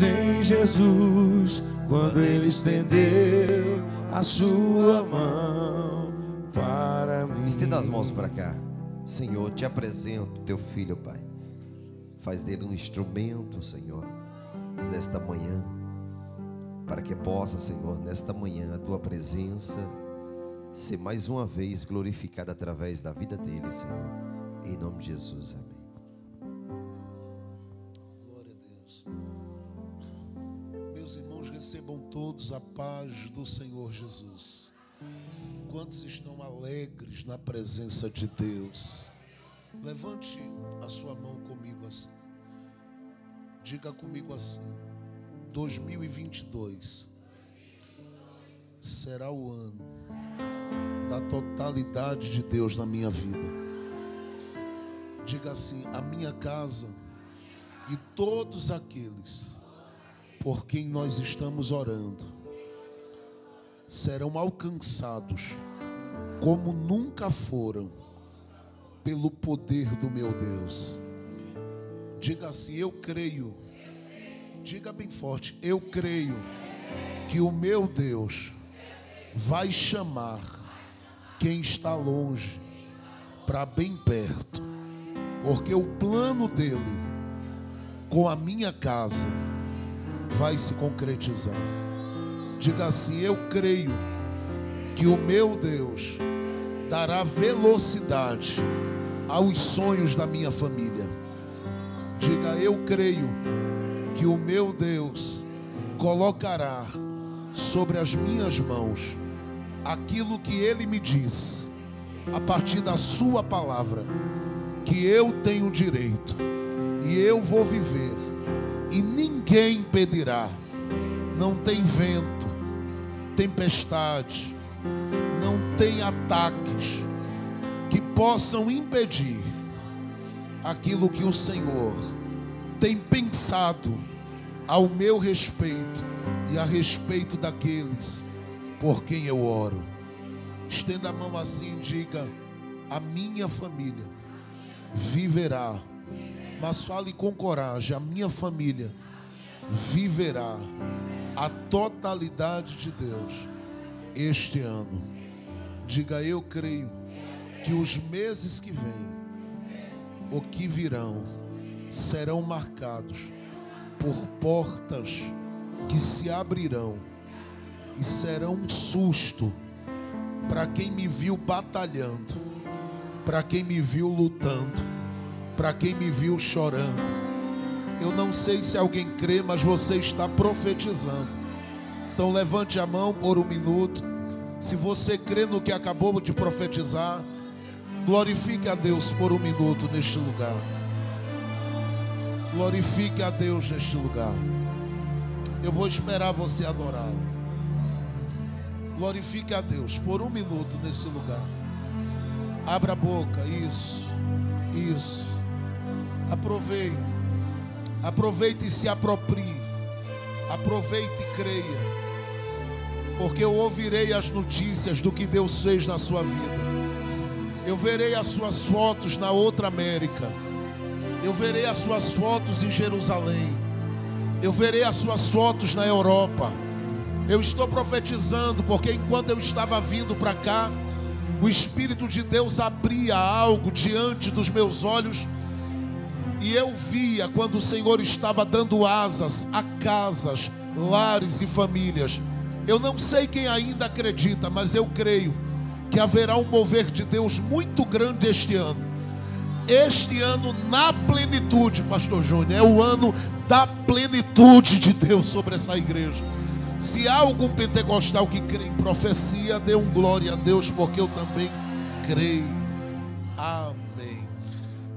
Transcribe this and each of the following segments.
Cremos em Jesus quando Ele estendeu a sua mão para mim. Estenda as mãos para cá. Senhor, te apresento teu filho, Pai. Faz dele um instrumento, Senhor, nesta manhã, para que possa, Senhor, nesta manhã, a tua presença ser mais uma vez glorificada através da vida dele, Senhor. Em nome de Jesus, amém. Glória a Deus. Meus irmãos, recebam todos a paz do Senhor Jesus. Quantos estão alegres na presença de Deus? Levante a sua mão comigo assim. Diga comigo assim: 2022 será o ano da totalidade de Deus na minha vida. Diga assim: a minha casa e todos aqueles por quem nós estamos orando serão alcançados como nunca foram pelo poder do meu Deus. Diga assim: eu creio. Diga bem forte: eu creio que o meu Deus vai chamar quem está longe para bem perto, porque o plano dele com a minha casa vai se concretizar. Diga assim: eu creio que o meu Deus dará velocidade aos sonhos da minha família. Diga: eu creio que o meu Deus colocará sobre as minhas mãos aquilo que Ele me diz, a partir da sua palavra, que eu tenho direito e eu vou viver, e ninguém impedirá. Não tem vento, tempestade, não tem ataques que possam impedir aquilo que o Senhor tem pensado ao meu respeito e a respeito daqueles por quem eu oro. Estenda a mão assim e diga: a minha família viverá. Mas fale com coragem: a minha família viverá a totalidade de Deus este ano. Diga: eu creio que os meses que vêm ou que virão serão marcados por portas que se abrirão e serão um susto para quem me viu batalhando, para quem me viu lutando, para quem me viu chorando. Eu não sei se alguém crê, mas você está profetizando. Então levante a mão por um minuto. Se você crê no que acabou de profetizar, glorifique a Deus por um minuto neste lugar. Glorifique a Deus neste lugar. Eu vou esperar você adorá-lo. Glorifique a Deus por um minuto nesse lugar. Abra a boca, isso, isso. Aproveite, aproveite e se aproprie. Aproveite e creia, porque eu ouvirei as notícias do que Deus fez na sua vida. Eu verei as suas fotos na outra América. Eu verei as suas fotos em Jerusalém. Eu verei as suas fotos na Europa. Eu estou profetizando porque enquanto eu estava vindo para cá, o Espírito de Deus abria algo diante dos meus olhos. E eu via quando o Senhor estava dando asas a casas, lares e famílias. Eu não sei quem ainda acredita, mas eu creio que haverá um mover de Deus muito grande este ano. Este ano na plenitude, Pastor Júnior, é o ano da plenitude de Deus sobre essa igreja. Se há algum pentecostal que crê em profecia, dê um glória a Deus, porque eu também creio. Amém.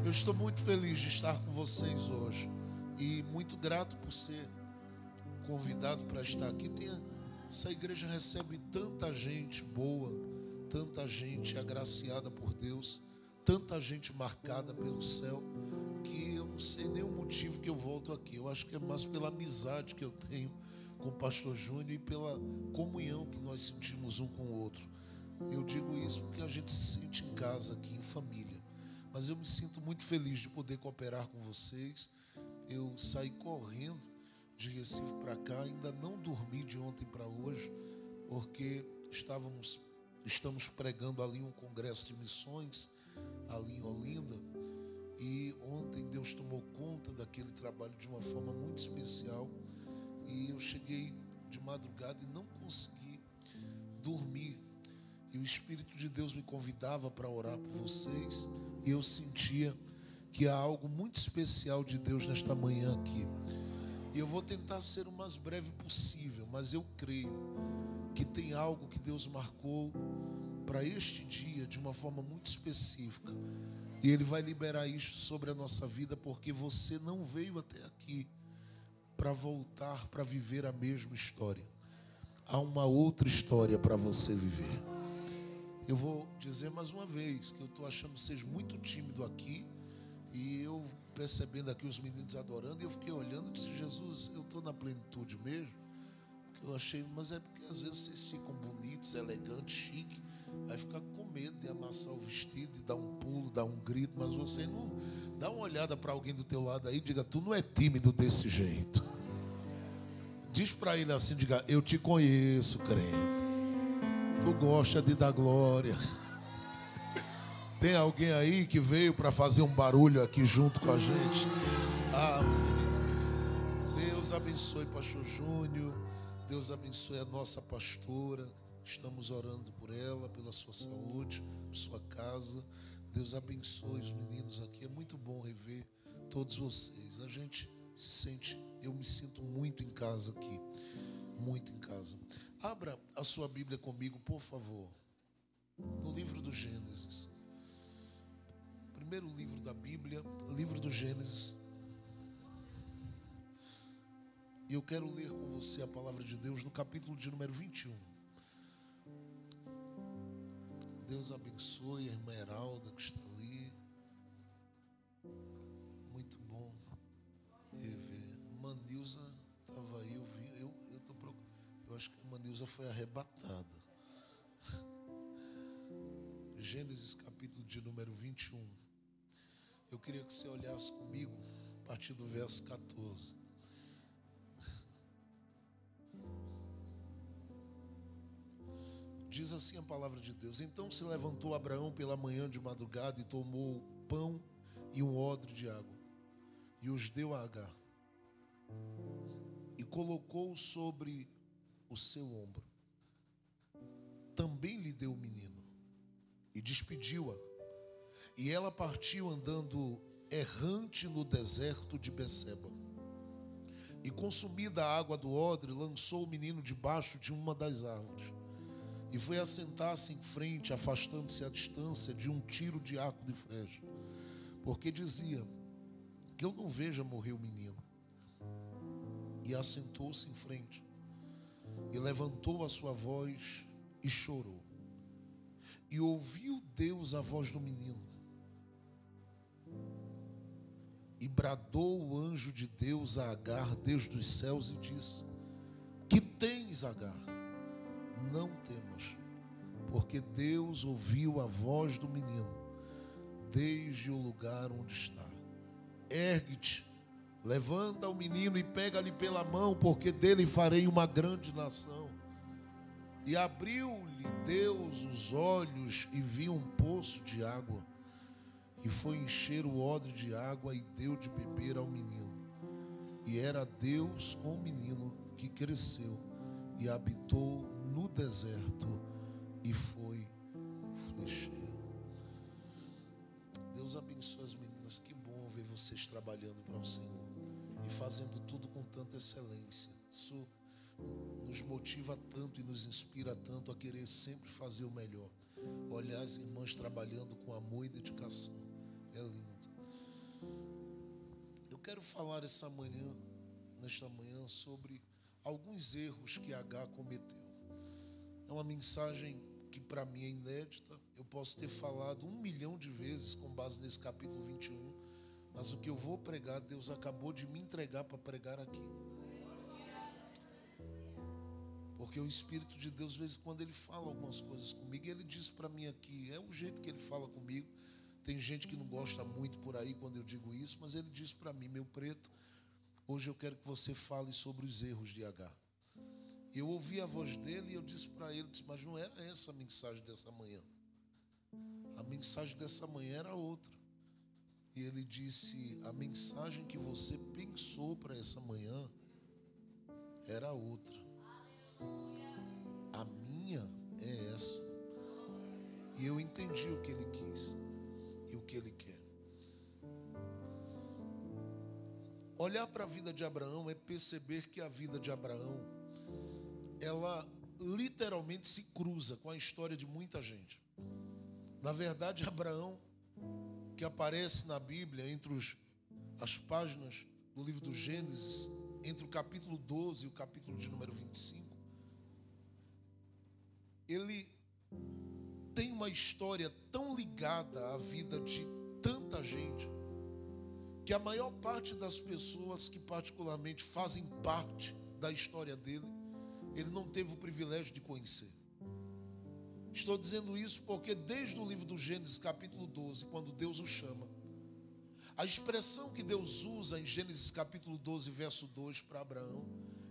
Eu estou muito feliz de estar com vocês hoje e muito grato por ser convidado para estar aqui. Essa igreja recebe tanta gente boa, tanta gente agraciada por Deus, tanta gente marcada pelo céu, que eu não sei nem o motivo que eu volto aqui. Eu acho que é mais pela amizade que eu tenho com o Pastor Júnior e pela comunhão que nós sentimos um com o outro. Eu digo isso porque a gente se sente em casa aqui, em família. Mas eu me sinto muito feliz de poder cooperar com vocês. Eu saí correndo de Recife para cá. Ainda não dormi de ontem para hoje, porque estamos pregando ali um congresso de missões, ali em Olinda. E ontem Deus tomou conta daquele trabalho de uma forma muito especial. E eu cheguei de madrugada e não consegui dormir. E o Espírito de Deus me convidava para orar por vocês. E eu sentia que há algo muito especial de Deus nesta manhã aqui. E eu vou tentar ser o mais breve possível, mas eu creio que tem algo que Deus marcou para este dia de uma forma muito específica. E Ele vai liberar isso sobre a nossa vida, porque você não veio até aqui para voltar para viver a mesma história. Há uma outra história para você viver. Eu vou dizer mais uma vez que eu estou achando vocês muito tímido aqui. E eu percebendo aqui os meninos adorando, e eu fiquei olhando e disse: Jesus, eu estou na plenitude mesmo? Que eu achei, mas é porque às vezes vocês ficam bonitos, elegantes, chique, aí fica com medo de amassar o vestido, de dar um pulo, dar um grito, mas você não dá uma olhada para alguém do teu lado aí e diga: tu não é tímido desse jeito. Diz para ele assim, diga: eu te conheço, crente. Tu gosta de dar glória. Tem alguém aí que veio para fazer um barulho aqui junto com a gente? Amém. Deus abençoe Pastor Júnior. Deus abençoe a nossa pastora. Estamos orando por ela, pela sua saúde, por sua casa. Deus abençoe os meninos aqui. É muito bom rever todos vocês. A gente se sente, eu me sinto muito em casa aqui. Muito em casa. Abra a sua Bíblia comigo, por favor. No livro do Gênesis. Primeiro livro da Bíblia, livro do Gênesis. E eu quero ler com você a palavra de Deus no capítulo de número 21. Deus abençoe a irmã Heralda que está ali. Muito bom rever. Manilza estava aí, eu acho que a Manilza foi arrebatada. Gênesis capítulo de número 21. Eu queria que você olhasse comigo a partir do verso 14. Diz assim a palavra de Deus: Então se levantou Abraão pela manhã de madrugada e tomou pão e um odre de água, e os deu a Agar, e colocou sobre o seu ombro. Também lhe deu o menino, e despediu-a. E ela partiu andando errante no deserto de Beceba. E consumida a água do odre, lançou o menino debaixo de uma das árvores. E foi assentar-se em frente, afastando-se à distância de um tiro de arco de flecha. Porque dizia: que eu não veja morrer o menino. E assentou-se em frente. E levantou a sua voz e chorou. E ouviu Deus a voz do menino. E bradou o anjo de Deus a Agar desde os céus e disse: que tens, Agar? Não temas, porque Deus ouviu a voz do menino desde o lugar onde está. Ergue-te, levanta o menino e pega-lhe pela mão, porque dele farei uma grande nação. E abriu-lhe Deus os olhos e viu um poço de água. E foi encher o odre de água e deu de beber ao menino. E era Deus com o menino que cresceu e habitou no deserto e foi flecheiro. Deus abençoe as meninas. Que bom ver vocês trabalhando para o Senhor e fazendo tudo com tanta excelência. Isso nos motiva tanto e nos inspira tanto a querer sempre fazer o melhor. Olhar as irmãs trabalhando com amor e dedicação. É lindo. Eu quero falar nesta manhã, sobre alguns erros que Agar cometeu. É uma mensagem que para mim é inédita. Eu posso ter falado 1 milhão de vezes com base nesse capítulo 21, mas o que eu vou pregar, Deus acabou de me entregar para pregar aqui. Porque o Espírito de Deus, às vezes, quando Ele fala algumas coisas comigo, Ele diz para mim aqui, é o jeito que Ele fala comigo. Tem gente que não gosta muito por aí quando eu digo isso, mas Ele diz para mim: meu preto, Hoje eu quero que você fale sobre os erros de Agar. Eu ouvi a voz dele e eu disse para ele, mas não era essa a mensagem dessa manhã. A mensagem dessa manhã era outra. E ele disse, a mensagem que você pensou para essa manhã era outra. A minha é essa. E eu entendi o que ele quis e o que ele quer. Olhar para a vida de Abraão é perceber que a vida de Abraão, ela literalmente se cruza com a história de muita gente. Na verdade, Abraão, que aparece na Bíblia entre as páginas do livro do Gênesis, entre o capítulo 12 e o capítulo de número 25, ele tem uma história tão ligada à vida de tanta gente, que a maior parte das pessoas que particularmente fazem parte da história dele, ele não teve o privilégio de conhecer. Estou dizendo isso porque desde o livro do Gênesis, capítulo 12, quando Deus o chama, a expressão que Deus usa em Gênesis capítulo 12, verso 2 para Abraão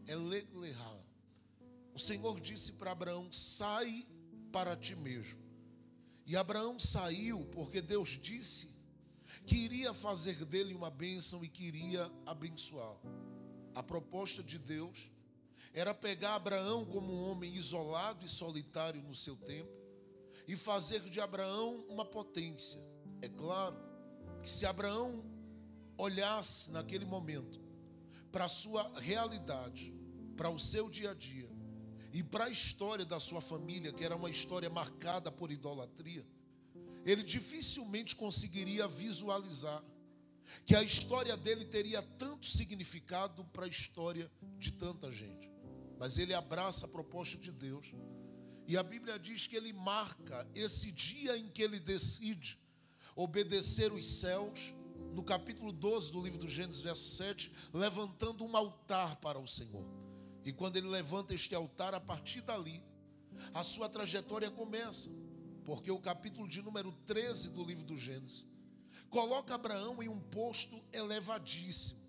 é Lelehá. O Senhor disse para Abraão, sai para ti mesmo. E Abraão saiu porque Deus disse que iria fazer dele uma bênção e queria abençoá-lo. A proposta de Deus era pegar Abraão como um homem isolado e solitário no seu tempo e fazer de Abraão uma potência. É claro que se Abraão olhasse naquele momento para a sua realidade, para o seu dia a dia e para a história da sua família, que era uma história marcada por idolatria, ele dificilmente conseguiria visualizar que a história dele teria tanto significado para a história de tanta gente. Mas ele abraça a proposta de Deus. E a Bíblia diz que ele marca esse dia em que ele decide obedecer os céus, no capítulo 12 do livro do Gênesis, verso 7, levantando um altar para o Senhor. E quando ele levanta este altar, a partir dali, a sua trajetória começa. Porque o capítulo de número 13 do livro do Gênesis coloca Abraão em um posto elevadíssimo.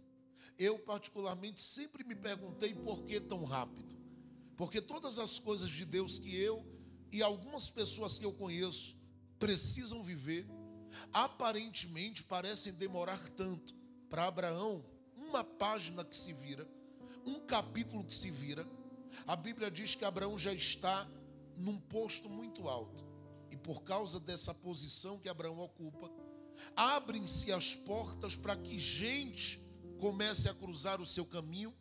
Eu particularmente sempre me perguntei por que tão rápido. Porque todas as coisas de Deus que eu e algumas pessoas que eu conheço precisam viver, aparentemente parecem demorar tanto. Para Abraão, uma página que se vira, um capítulo que se vira, a Bíblia diz que Abraão já está num posto muito alto. E por causa dessa posição que Abraão ocupa, abrem-se as portas para que gente comece a cruzar o seu caminho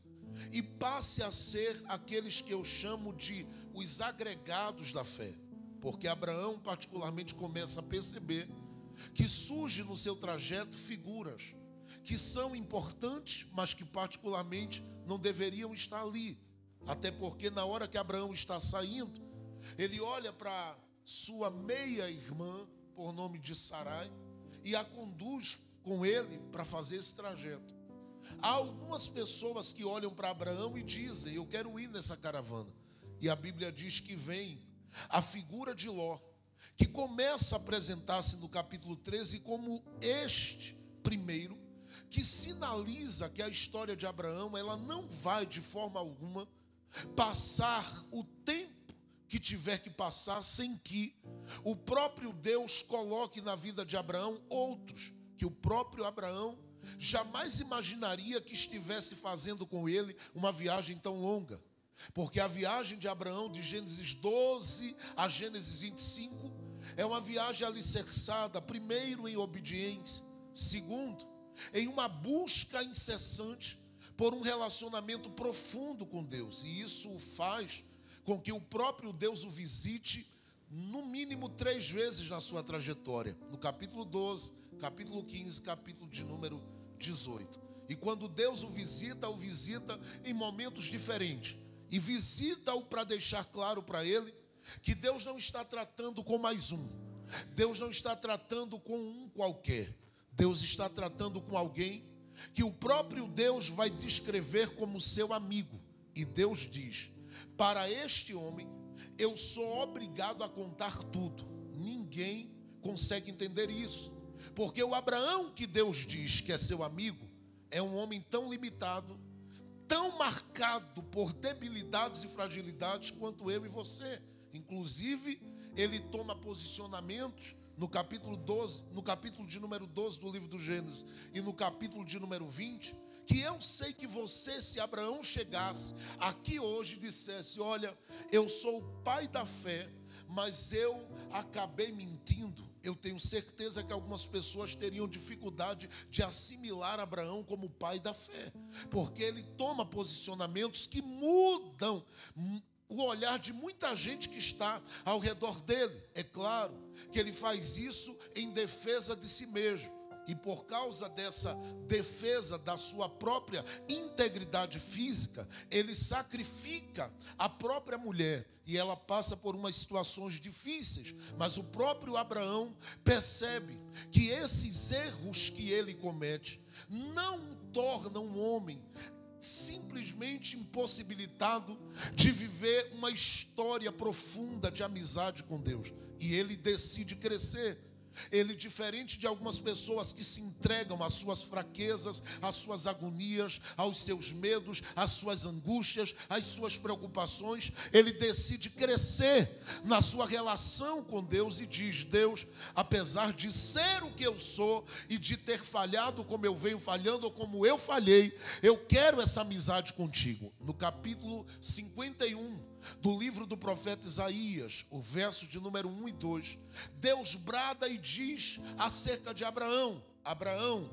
e passe a ser aqueles que eu chamo de os agregados da fé. Porque Abraão particularmente começa a perceber que surge no seu trajeto figuras que são importantes, mas que particularmente não deveriam estar ali. Até porque na hora que Abraão está saindo, ele olha para sua meia-irmã, por nome de Sarai, e a conduz com ele para fazer esse trajeto. Há algumas pessoas que olham para Abraão e dizem, eu quero ir nessa caravana. E a Bíblia diz que vem a figura de Ló, que começa a apresentar-se no capítulo 13 como este primeiro, que sinaliza que a história de Abraão, ela não vai de forma alguma passar o tempo que tiver que passar sem que o próprio Deus coloque na vida de Abraão outros que o próprio Abraão jamais imaginaria que estivesse fazendo com ele uma viagem tão longa. Porque a viagem de Abraão de Gênesis 12 a Gênesis 25 é uma viagem alicerçada, primeiro, em obediência, segundo, em uma busca incessante por um relacionamento profundo com Deus. E isso o faz com que o próprio Deus o visite no mínimo 3 vezes na sua trajetória. No capítulo 12, capítulo 15, capítulo de número 18. E quando Deus o visita em momentos diferentes. E visita-o para deixar claro para ele que Deus não está tratando com mais um. Deus não está tratando com um qualquer. Deus está tratando com alguém que o próprio Deus vai descrever como seu amigo. E Deus diz, para este homem, eu sou obrigado a contar tudo. Ninguém consegue entender isso. Porque o Abraão que Deus diz que é seu amigo, é um homem tão limitado, tão marcado por debilidades e fragilidades quanto eu e você. Inclusive, ele toma posicionamentos no capítulo 12, no capítulo de número 12 do livro do Gênesis e no capítulo de número 20, que eu sei que você, se Abraão chegasse aqui hoje e dissesse: olha, eu sou o pai da fé, mas eu acabei mentindo, eu tenho certeza que algumas pessoas teriam dificuldade de assimilar Abraão como pai da fé, porque ele toma posicionamentos que mudam o olhar de muita gente que está ao redor dele. É claro que ele faz isso em defesa de si mesmo. E por causa dessa defesa da sua própria integridade física, ele sacrifica a própria mulher. E ela passa por umas situações difíceis. Mas o próprio Abraão percebe que esses erros que ele comete não o tornam um homem simplesmente impossibilitado de viver uma história profunda de amizade com Deus. E ele decide crescer. Ele, diferente de algumas pessoas que se entregam às suas fraquezas, às suas agonias, aos seus medos, às suas angústias, às suas preocupações, ele decide crescer na sua relação com Deus e diz: Deus, apesar de ser o que eu sou e de ter falhado como eu venho falhando ou como eu falhei, eu quero essa amizade contigo. No capítulo 51 do livro do profeta Isaías, o verso de número 1 e 2, Deus brada e diz acerca de Abraão: Abraão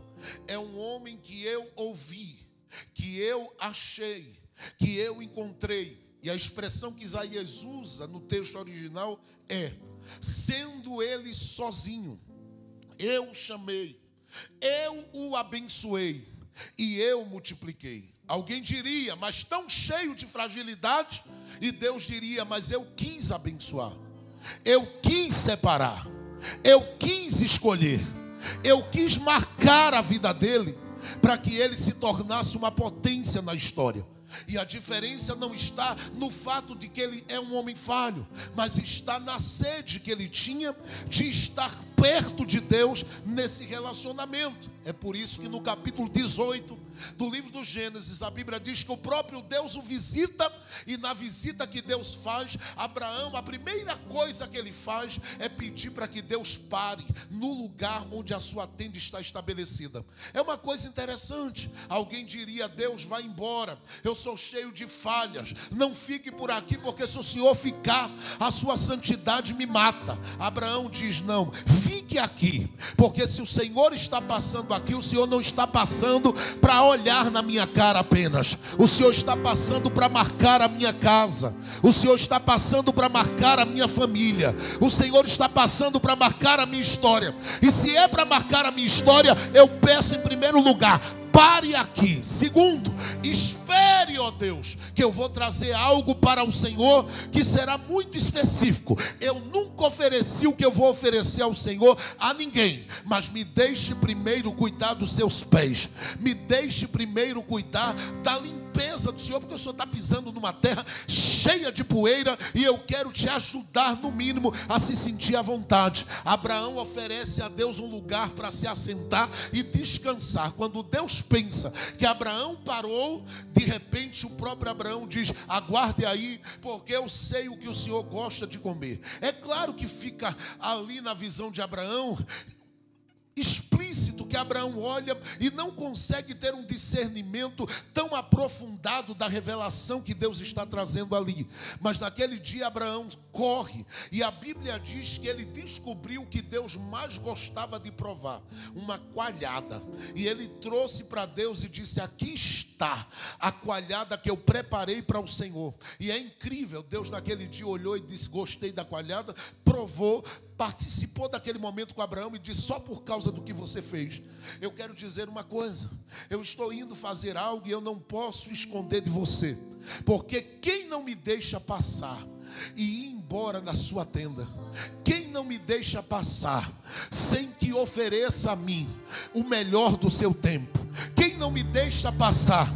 é um homem que eu ouvi, que eu achei, que eu encontrei. E a expressão que Isaías usa no texto original é: sendo ele sozinho, eu o chamei, eu o abençoei e eu multipliquei. Alguém diria: mas tão cheio de fragilidade. E Deus diria: mas eu quis abençoar, eu quis separar, eu quis escolher, eu quis marcar a vida dele para que ele se tornasse uma potência na história. E a diferença não está no fato de que ele é um homem falho, mas está na sede que ele tinha de estar perto de Deus nesse relacionamento. É por isso que no capítulo 18 do livro do Gênesis, a Bíblia diz que o próprio Deus o visita, e na visita que Deus faz, Abraão, a primeira coisa que ele faz é pedir para que Deus pare no lugar onde a sua tenda está estabelecida. É uma coisa interessante. Alguém diria: Deus, vai embora, eu sou cheio de falhas, não fique por aqui, porque se o Senhor ficar, a sua santidade me mata. Abraão diz: não, fique aqui, porque se o Senhor está passando aqui, o Senhor não está passando para olhar na minha cara apenas, o Senhor está passando para marcar a minha casa, o Senhor está passando para marcar a minha família, o Senhor está passando para marcar a minha história. E se é para marcar a minha história, eu peço em primeiro lugar: pare aqui. Segundo, espere, ó Deus, que eu vou trazer algo para o Senhor que será muito específico. Eu nunca ofereci o que eu vou oferecer ao Senhor a ninguém, mas me deixe primeiro cuidar dos seus pés, me deixe primeiro cuidar da limpeza do Senhor, porque o Senhor está pisando numa terra cheia de poeira e eu quero te ajudar, no mínimo, a se sentir à vontade. Abraão oferece a Deus um lugar para se assentar e descansar. Quando Deus pensa que Abraão parou, de repente o próprio Abraão diz: aguarde aí, porque eu sei o que o Senhor gosta de comer. É claro que fica ali na visão de Abraão explícito que Abraão olha e não consegue ter um discernimento tão aprofundado da revelação que Deus está trazendo ali. Mas naquele dia Abraão corre, e a Bíblia diz que ele descobriu o que Deus mais gostava de provar: uma coalhada. E ele trouxe para Deus e disse: aqui está a coalhada que eu preparei para o Senhor. E é incrível, Deus naquele dia olhou e disse: gostei da coalhada, provou, participou daquele momento com Abraão e disse: só por causa do que você fez. Eu quero dizer uma coisa: eu estou indo fazer algo e eu não posso esconder de você, porque quem não me deixa passar e ir embora na sua tenda, quem não me deixa passar sem que ofereça a mim o melhor do seu tempo, quem não me deixa passar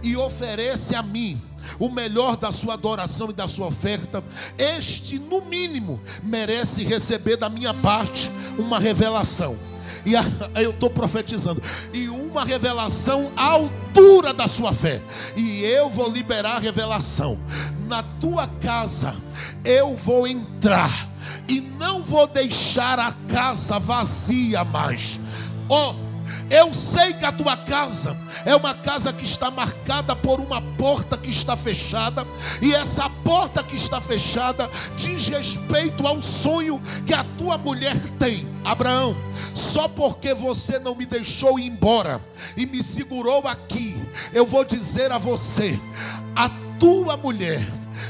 e oferece a mim o melhor da sua adoração e da sua oferta, este no mínimo merece receber da minha parte uma revelação. E eu estou profetizando, e um uma revelação à altura da sua fé. E eu vou liberar a revelação. Na tua casa eu vou entrar e não vou deixar a casa vazia mais. Eu sei que a tua casa é uma casa que está marcada por uma porta que está fechada, e essa porta que está fechada diz respeito ao sonho que a tua mulher tem. Abraão, só porque você não me deixou ir embora e me segurou aqui, eu vou dizer a você: a tua mulher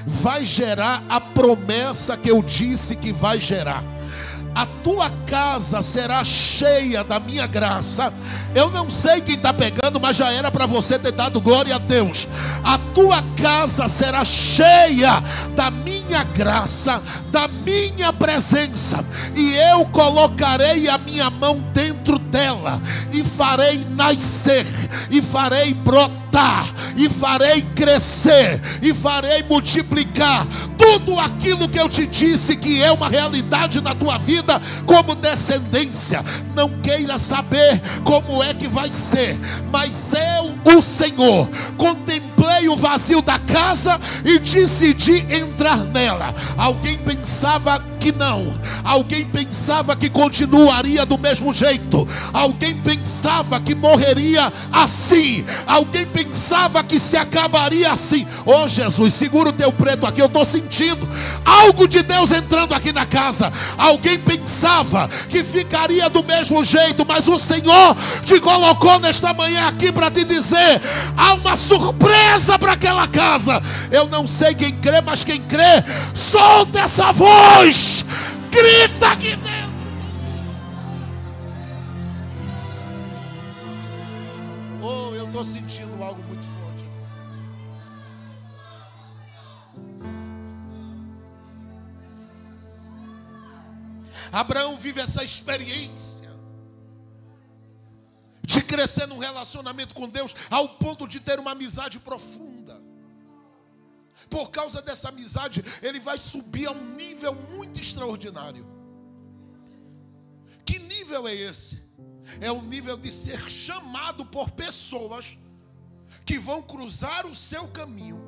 vai gerar a promessa que eu disse que vai gerar. A tua casa será cheia da minha graça. Eu não sei quem está pegando, mas já era para você ter dado glória a Deus. A tua casa será cheia da minha graça, da minha presença, e eu colocarei a minha mão dentro dela, e farei nascer, e farei brotar, e farei crescer, e farei multiplicar tudo aquilo que eu te disse que é uma realidade na tua vida como descendência. Não queira saber como é que vai ser, mas eu, o Senhor, contemplei o vazio da casa e decidi entrar nela. Alguém pensava que não, alguém pensava que continuaria do mesmo jeito, alguém pensava que morreria assim, alguém pensava que se acabaria assim. Oh Jesus, segura o teu preto aqui, eu estou sentindo algo de Deus entrando aqui na casa. Alguém pensava que ficaria do mesmo jeito, mas o Senhor te colocou nesta manhã aqui para te dizer: há uma surpresa para aquela casa. Eu não sei quem crê, mas quem crê, solta essa voz, grita aqui dentro. Oh, eu estou sentindo algo muito forte. Abraão vive essa experiência de crescer num relacionamento com Deus ao ponto de ter uma amizade profunda. Por causa dessa amizade, ele vai subir a um nível muito extraordinário. Que nível é esse? É o nível de ser chamado por pessoas que vão cruzar o seu caminho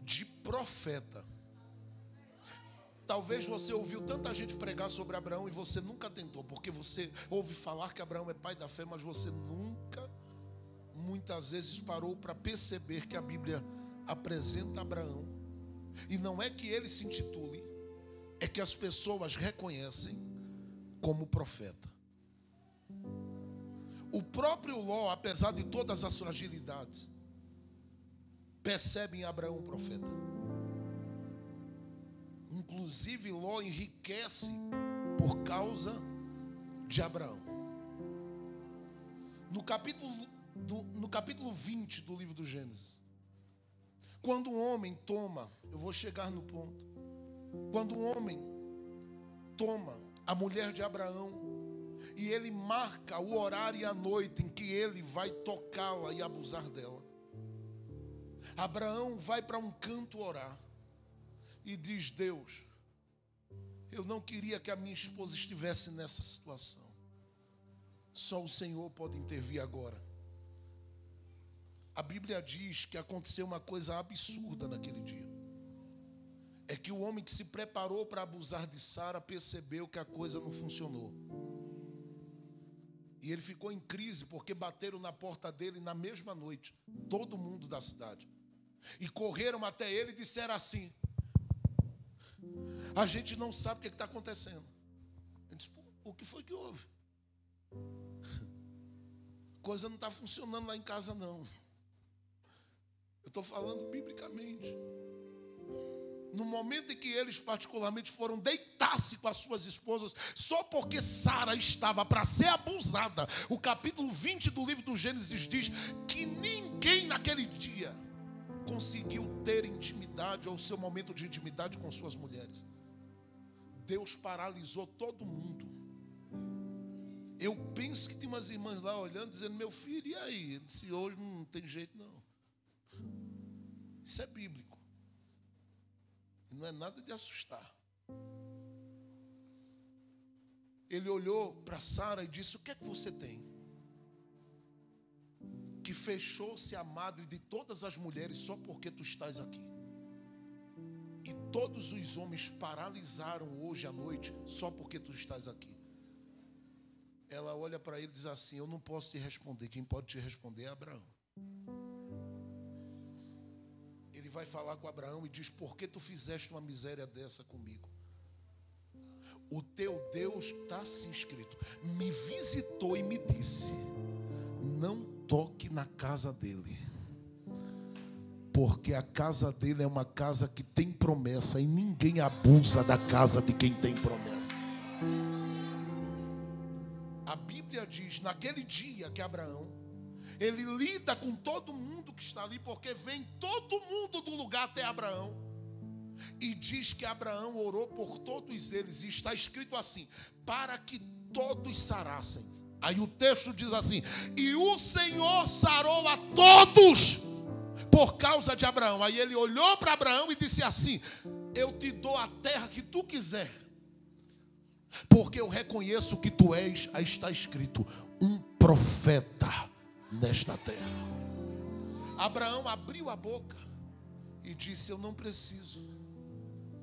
de profeta. Talvez você ouviu tanta gente pregar sobre Abraão e você nunca tentou, porque você ouve falar que Abraão é pai da fé, mas você nunca, muitas vezes, parou para perceber que a Bíblia apresenta Abraão, e não é que ele se intitule, é que as pessoas reconhecem como profeta. O próprio Ló, apesar de todas as fragilidades, percebe em Abraão um profeta. Inclusive Ló enriquece por causa de Abraão. No capítulo 20 do livro do Gênesis, quando um homem toma, eu vou chegar no ponto, quando um homem toma a mulher de Abraão e ele marca o horário e a noite em que ele vai tocá-la e abusar dela, Abraão vai para um canto orar e diz: Deus, eu não queria que a minha esposa estivesse nessa situação, só o Senhor pode intervir agora. A Bíblia diz que aconteceu uma coisa absurda naquele dia. É que o homem que se preparou para abusar de Sara percebeu que a coisa não funcionou. E ele ficou em crise porque bateram na porta dele na mesma noite, todo mundo da cidade. E correram até ele e disseram assim: a gente não sabe o que está acontecendo. Ele disse: o que foi que houve? Coisa não está funcionando lá em casa não. Eu estou falando biblicamente. No momento em que eles particularmente foram deitar-se com as suas esposas, só porque Sara estava para ser abusada, o capítulo 20 do livro do Gênesis diz que ninguém naquele dia conseguiu ter intimidade, ou seu momento de intimidade com suas mulheres. Deus paralisou todo mundo. Eu penso que tem umas irmãs lá olhando, dizendo: meu filho, e aí? Ele disse: hoje não tem jeito não. Isso é bíblico. Não é nada de assustar. Ele olhou para Sara e disse: o que é que você tem? que fechou-se a madre de todas as mulheres só porque tu estás aqui. E todos os homens paralisaram hoje à noite só porque tu estás aqui. Ela olha para ele e diz assim: eu não posso te responder, quem pode te responder é Abraão. Ele vai falar com Abraão e diz: por que tu fizeste uma miséria dessa comigo? O teu Deus, está assim escrito, me visitou e me disse: não toque na casa dele, porque a casa dele é uma casa que tem promessa, e ninguém abusa da casa de quem tem promessa. A Bíblia diz, naquele dia que Abraão, ele lida com todo mundo que está ali, porque vem todo mundo do lugar até Abraão, e diz que Abraão orou por todos eles, e está escrito assim: para que todos sarassem. Aí o texto diz assim: e o Senhor sarou a todos por causa de Abraão. Aí ele olhou para Abraão e disse assim: eu te dou a terra que tu quiser, porque eu reconheço que tu és, aí está escrito, um profeta nesta terra. Abraão abriu a boca e disse: eu não preciso,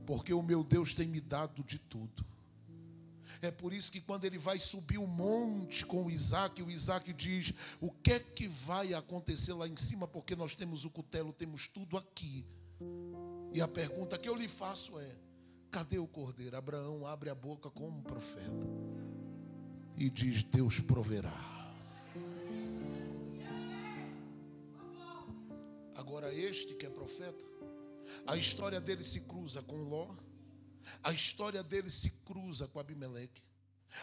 porque o meu Deus tem me dado de tudo. É por isso que quando ele vai subir o monte com o Isaac diz: o que é que vai acontecer lá em cima? Porque nós temos o cutelo, temos tudo aqui. E a pergunta que eu lhe faço é: cadê o cordeiro? Abraão abre a boca como um profeta e diz: Deus proverá. Agora este que é profeta, a história dele se cruza com Ló, a história dele se cruza com Abimeleque,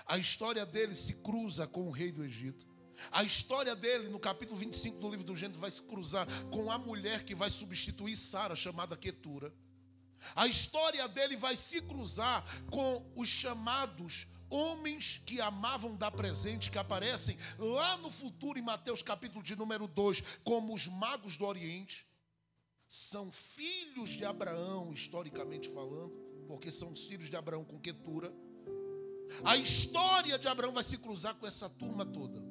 a história dele se cruza com o rei do Egito, a história dele no capítulo 25 do livro do Gênesis vai se cruzar com a mulher que vai substituir Sara, chamada Quetura. A história dele vai se cruzar com os chamados homens que amavam dar presente, que aparecem lá no futuro em Mateus capítulo de número 2, como os magos do Oriente. São filhos de Abraão, historicamente falando, porque são os filhos de Abraão com Quetura. A história de Abraão vai se cruzar com essa turma toda.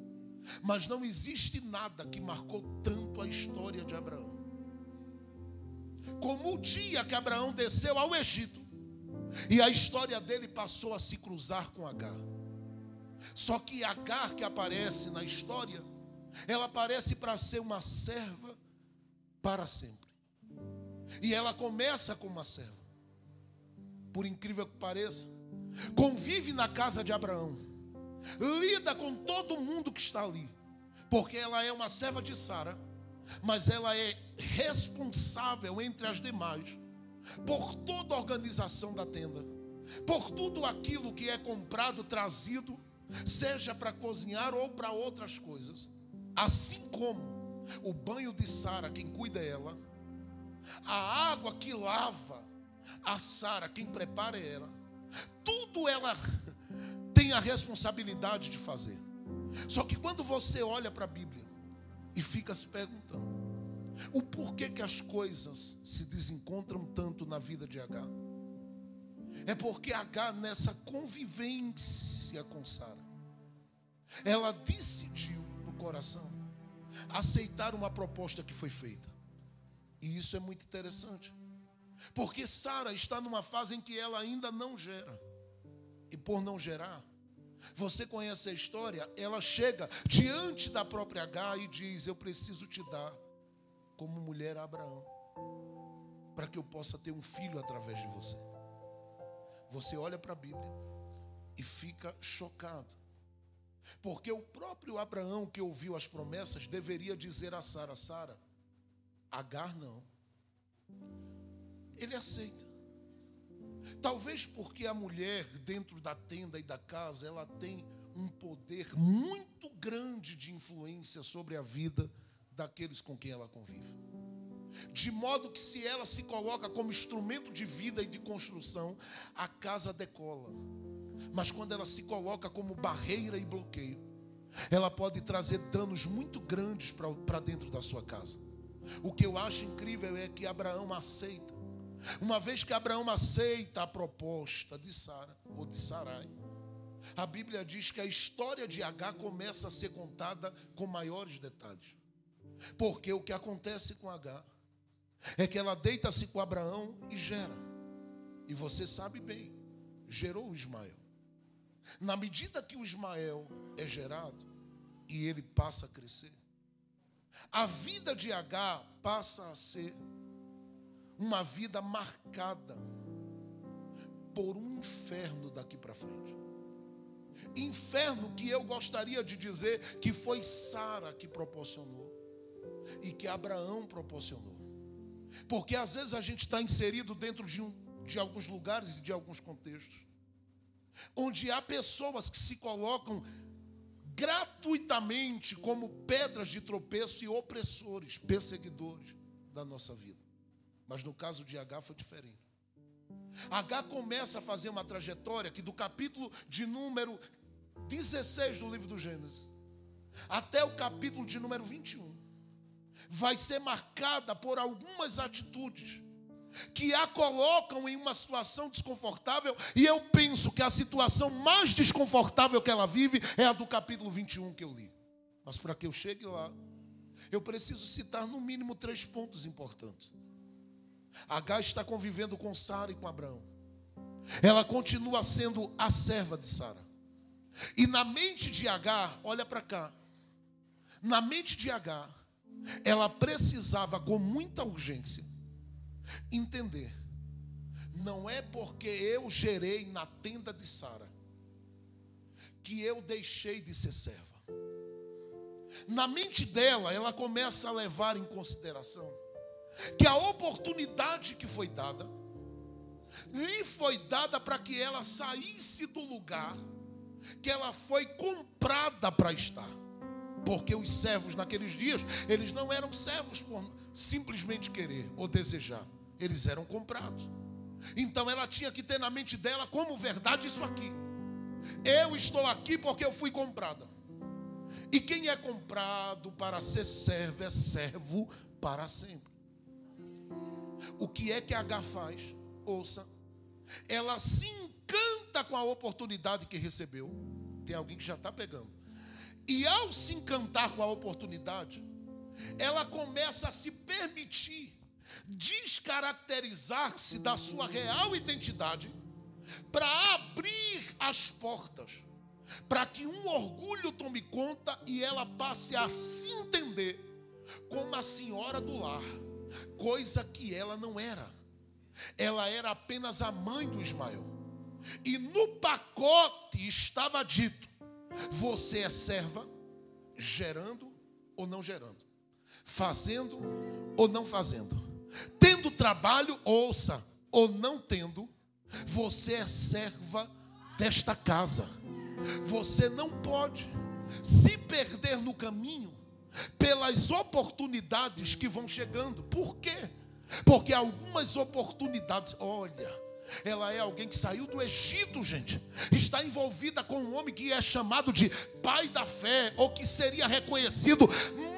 Mas não existe nada que marcou tanto a história de Abraão como o dia que Abraão desceu ao Egito e a história dele passou a se cruzar com Agar. Só que Agar, que aparece na história, ela aparece para ser uma serva para sempre. E ela começa como uma serva, por incrível que pareça, convive na casa de Abraão, lida com todo mundo que está ali, porque ela é uma serva de Sara, mas ela é responsável entre as demais por toda a organização da tenda, por tudo aquilo que é comprado, trazido, seja para cozinhar ou para outras coisas. Assim como o banho de Sara, quem cuida é ela, a água que lava a Sara, quem prepara é ela, tudo ela tem a responsabilidade de fazer. Só que quando você olha para a Bíblia e fica se perguntando o porquê que as coisas se desencontram tanto na vida de Agar, é porque Agar, nessa convivência com Sara, ela decidiu no coração aceitar uma proposta que foi feita. E isso é muito interessante, porque Sara está numa fase em que ela ainda não gera. E por não gerar, você conhece a história, ela chega diante da própria Agar e diz: eu preciso te dar como mulher a Abraão, para que eu possa ter um filho através de você. Você olha para a Bíblia e fica chocado, porque o próprio Abraão, que ouviu as promessas, deveria dizer a Sara: Sara, Agar não. Ele aceita. Talvez porque a mulher dentro da tenda e da casa, ela tem um poder muito grande de influência sobre a vida daqueles com quem ela convive. De modo que se ela se coloca como instrumento de vida e de construção, a casa decola. Mas quando ela se coloca como barreira e bloqueio, ela pode trazer danos muito grandes para dentro da sua casa. O que eu acho incrível é que Abraão aceita. Uma vez que Abraão aceita a proposta de Sara, ou de Sarai, a Bíblia diz que a história de Agar começa a ser contada com maiores detalhes. Porque o que acontece com Agar é que ela deita-se com Abraão e gera. E você sabe bem, gerou o Ismael. Na medida que o Ismael é gerado e ele passa a crescer, a vida de Agar passa a ser uma vida marcada por um inferno daqui para frente. Inferno que eu gostaria de dizer que foi Sara que proporcionou e que Abraão proporcionou. Porque às vezes a gente está inserido dentro de alguns lugares e de alguns contextos, onde há pessoas que se colocam gratuitamente como pedras de tropeço e opressores, perseguidores da nossa vida. Mas no caso de Agar foi diferente. Agar começa a fazer uma trajetória que do capítulo de número 16 do livro do Gênesis até o capítulo de número 21 vai ser marcada por algumas atitudes que a colocam em uma situação desconfortável, e eu penso que a situação mais desconfortável que ela vive é a do capítulo 21 que eu li. Mas para que eu chegue lá, eu preciso citar no mínimo 3 pontos importantes. Agar está convivendo com Sara e com Abraão. Ela continua sendo a serva de Sara. E na mente de Agar, olha para cá, na mente de Agar, ela precisava com muita urgência entender, não é porque eu gerei na tenda de Sara que eu deixei de ser serva. Na mente dela, ela começa a levar em consideração que a oportunidade que foi dada, lhe foi dada para que ela saísse do lugar que ela foi comprada para estar. Porque os servos naqueles dias, eles não eram servos por simplesmente querer ou desejar. Eles eram comprados. Então ela tinha que ter na mente dela como verdade isso aqui: eu estou aqui porque eu fui comprada. E quem é comprado para ser servo é servo para sempre. O que é que Agar faz? Ouça. Ela se encanta com a oportunidade que recebeu. Tem alguém que já está pegando. E ao se encantar com a oportunidade, ela começa a se permitir descaracterizar-se da sua real identidade para abrir as portas, para que um orgulho tome conta e ela passe a se entender como a senhora do lar, coisa que ela não era. Ela era apenas a mãe do Ismael. E no pacote estava dito: você é serva, gerando ou não gerando, fazendo ou não fazendo, tendo trabalho, ouça, ou não tendo, você é serva desta casa. Você não pode se perder no caminho pelas oportunidades que vão chegando. Por quê? Porque algumas oportunidades, olha, ela é alguém que saiu do Egito, gente. Está envolvida com um homem que é chamado de pai da fé, ou que seria reconhecido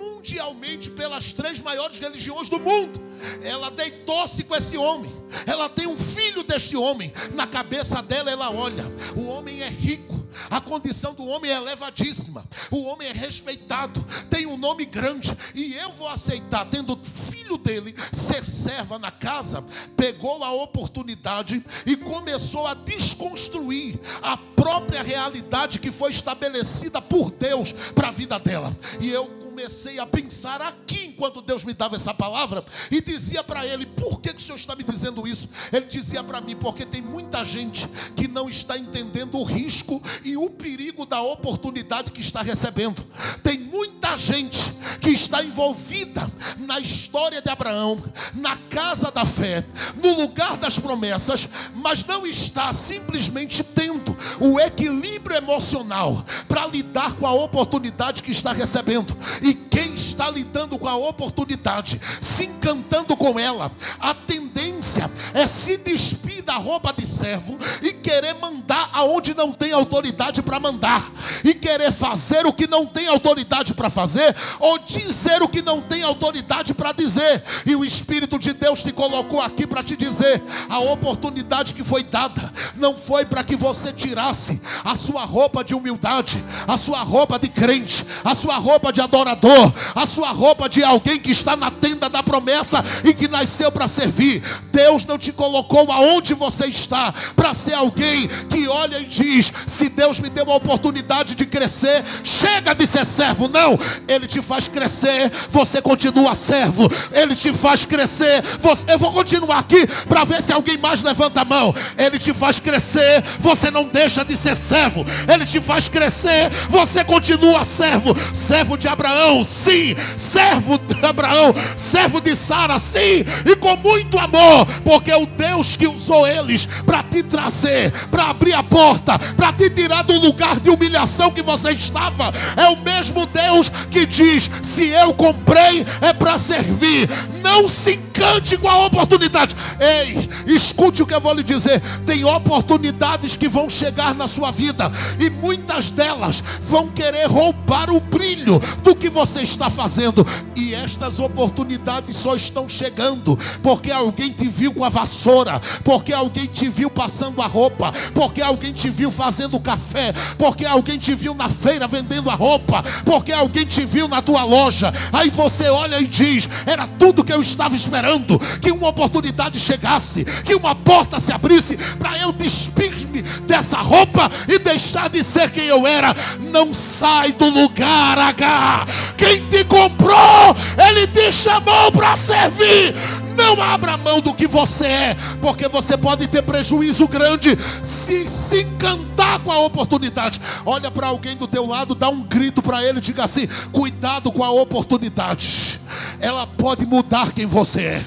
mundialmente pelas 3 maiores religiões do mundo. Ela deitou-se com esse homem. Ela tem um filho deste homem. Na cabeça dela ela olha: o homem é rico, a condição do homem é elevadíssima, o homem é respeitado, tem um nome grande, e eu vou aceitar, tendo filho dele, ser serva na casa. Pegou a oportunidade e começou a desconstruir a própria realidade que foi estabelecida por Deus para a vida dela. E eu comecei a pensar aqui, enquanto Deus me dava essa palavra, e dizia para ele: por que o Senhor está me dizendo isso? Ele dizia para mim: porque tem muita gente que não está entendendo o risco e o perigo da oportunidade que está recebendo. Tem muita gente que está envolvida na história de Abraão, na casa da fé, no lugar das promessas, mas não está simplesmente tendo o equilíbrio emocional para lidar com a oportunidade que está recebendo. E quem está lidando com a oportunidade, se encantando com ela, a tendência é se despir da roupa de servo e querer mandar aonde não tem autoridade para mandar, e querer fazer o que não tem autoridade para fazer, ou dizer o que não tem autoridade para dizer. E o Espírito de Deus te colocou aqui para te dizer: a oportunidade que foi dada não foi para que você tirasse a sua roupa de humildade, a sua roupa de crente, a sua roupa de adorador, a sua roupa de alguém que está na tenda da promessa e que nasceu para servir. Deus não te colocou aonde você está para ser alguém que olha e diz: se Deus me deu a oportunidade de crescer, chega de ser servo. Não, Ele te faz crescer, você continua servo. Ele te faz crescer, eu vou continuar aqui para ver se alguém mais levanta a mão. Ele te faz crescer, você não deixa de ser servo. Ele te faz crescer, você continua servo. Servo de Abraão, sim. Servo de Abraão, servo de Sara, sim. E com muito amor, porque o Deus que usou eles para te trazer, para abrir a porta, para te tirar do lugar de humilhação que você estava, é o mesmo Deus que diz: se eu comprei, é para servir. Não se encante com a oportunidade. Ei, escute o que eu vou lhe dizer. Tem oportunidades que vão chegar na sua vida, e muitas delas vão querer roubar o brilho do que você está fazendo. E estas oportunidades só estão chegando porque alguém te viu com a vassoura, porque alguém te viu passando a roupa, porque alguém te viu fazendo café, porque alguém te viu na feira vendendo a roupa, porque alguém te viu na tua loja. Aí você olha e diz: era tudo que eu estava esperando, que uma oportunidade chegasse, que uma porta se abrisse para eu despir-me dessa roupa e deixar de ser quem eu era. Não sai do lugar, H. Quem te comprou, Ele te chamou para servir. Não abra mão do que você é, porque você pode ter prejuízo grande se encantar com a oportunidade. Olha para alguém do teu lado, dá um grito para ele, diga assim: cuidado com a oportunidade. Ela pode mudar quem você é.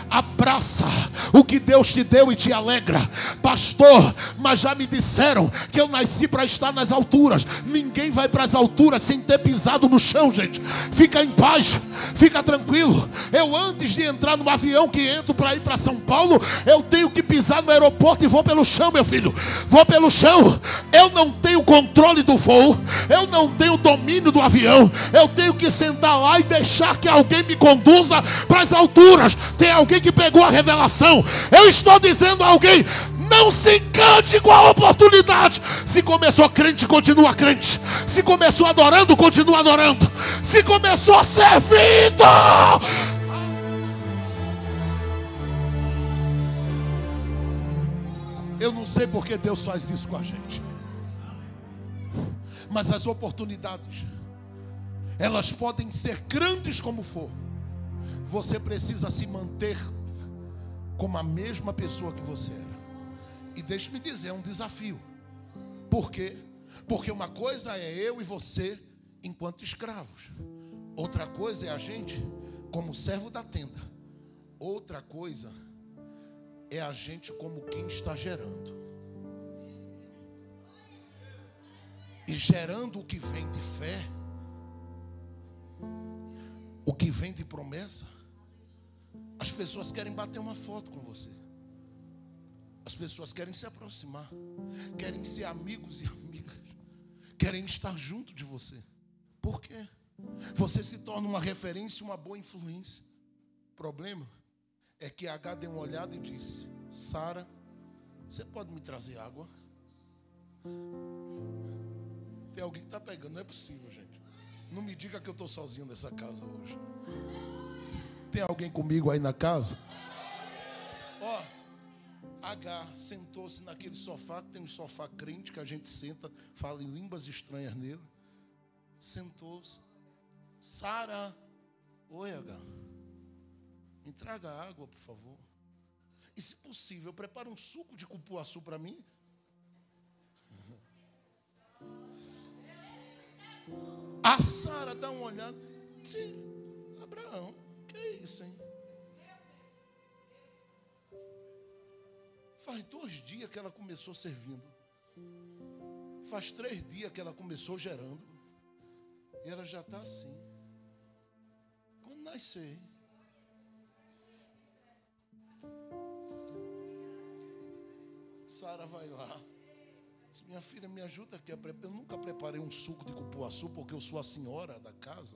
Abraça o que Deus te deu e te alegra. Pastor, mas já me disseram que eu nasci para estar nas alturas. Ninguém vai para as alturas sem ter pisado no chão, gente. Fica em paz, fica tranquilo. Eu, antes de entrar no avião que entro para ir para São Paulo, eu tenho que pisar no aeroporto e vou pelo chão, meu filho. Vou pelo chão. Eu não tenho controle do voo, eu não tenho domínio do avião. Eu tenho que sentar lá e deixar que alguém me conduza para as alturas. Tem alguém que pegou a revelação. Eu estou dizendo a alguém: não se encante com a oportunidade. Se começou crente, continua crente. Se começou adorando, continua adorando. Se começou servindo. Eu não sei porque Deus faz isso com a gente, mas as oportunidades, elas podem ser grandes como for. Você precisa se manter como a mesma pessoa que você era. E deixe-me dizer, é um desafio. Por quê? Porque uma coisa é eu e você enquanto escravos, outra coisa é a gente como servo da tenda, outra coisa é a gente como quem está gerando. E gerando o que vem de fé, o que vem de promessa. As pessoas querem bater uma foto com você. As pessoas querem se aproximar, querem ser amigos e amigas, querem estar junto de você. Por quê? Você se torna uma referência, uma boa influência. O problema é que H deu uma olhada e disse: Sara, você pode me trazer água? Tem alguém que está pegando, não é possível, gente. Não me diga que eu estou sozinho nessa casa hoje. Tem alguém comigo aí na casa? Ó, H sentou-se naquele sofá, que tem um sofá crente que a gente senta, fala em línguas estranhas nele. Sentou-se. Sara, oi H, me traga água, por favor. E se possível, prepara um suco de cupuaçu para mim. A Sara dá uma olhada. Sim, Abraão, que é isso, hein? Faz 2 dias que ela começou servindo. Faz 3 dias que ela começou gerando. E ela já está assim. Quando nascer, Sara vai lá. Diz: minha filha, me ajuda aqui. Eu nunca preparei um suco de cupuaçu porque eu sou a senhora da casa.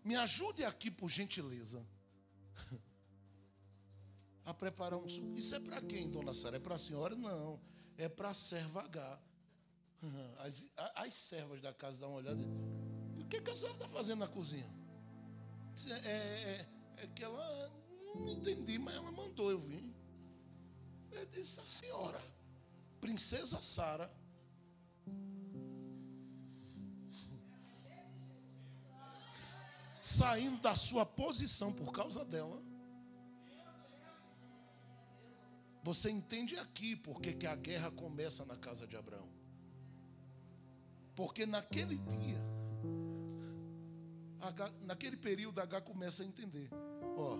Me ajude aqui, por gentileza, a preparar um suco. Isso é para quem, dona Sara? É para a senhora? Não. é para a serva H. As servas da casa dão uma olhada. E o que a senhora está fazendo na cozinha? É que ela, não entendi, mas ela mandou eu vir. Eu disse, a senhora, princesa Sara, saindo da sua posição por causa dela. Você entende aqui porque que a guerra começa na casa de Abraão. Porque naquele dia, naquele período, H começa a entender. Ó,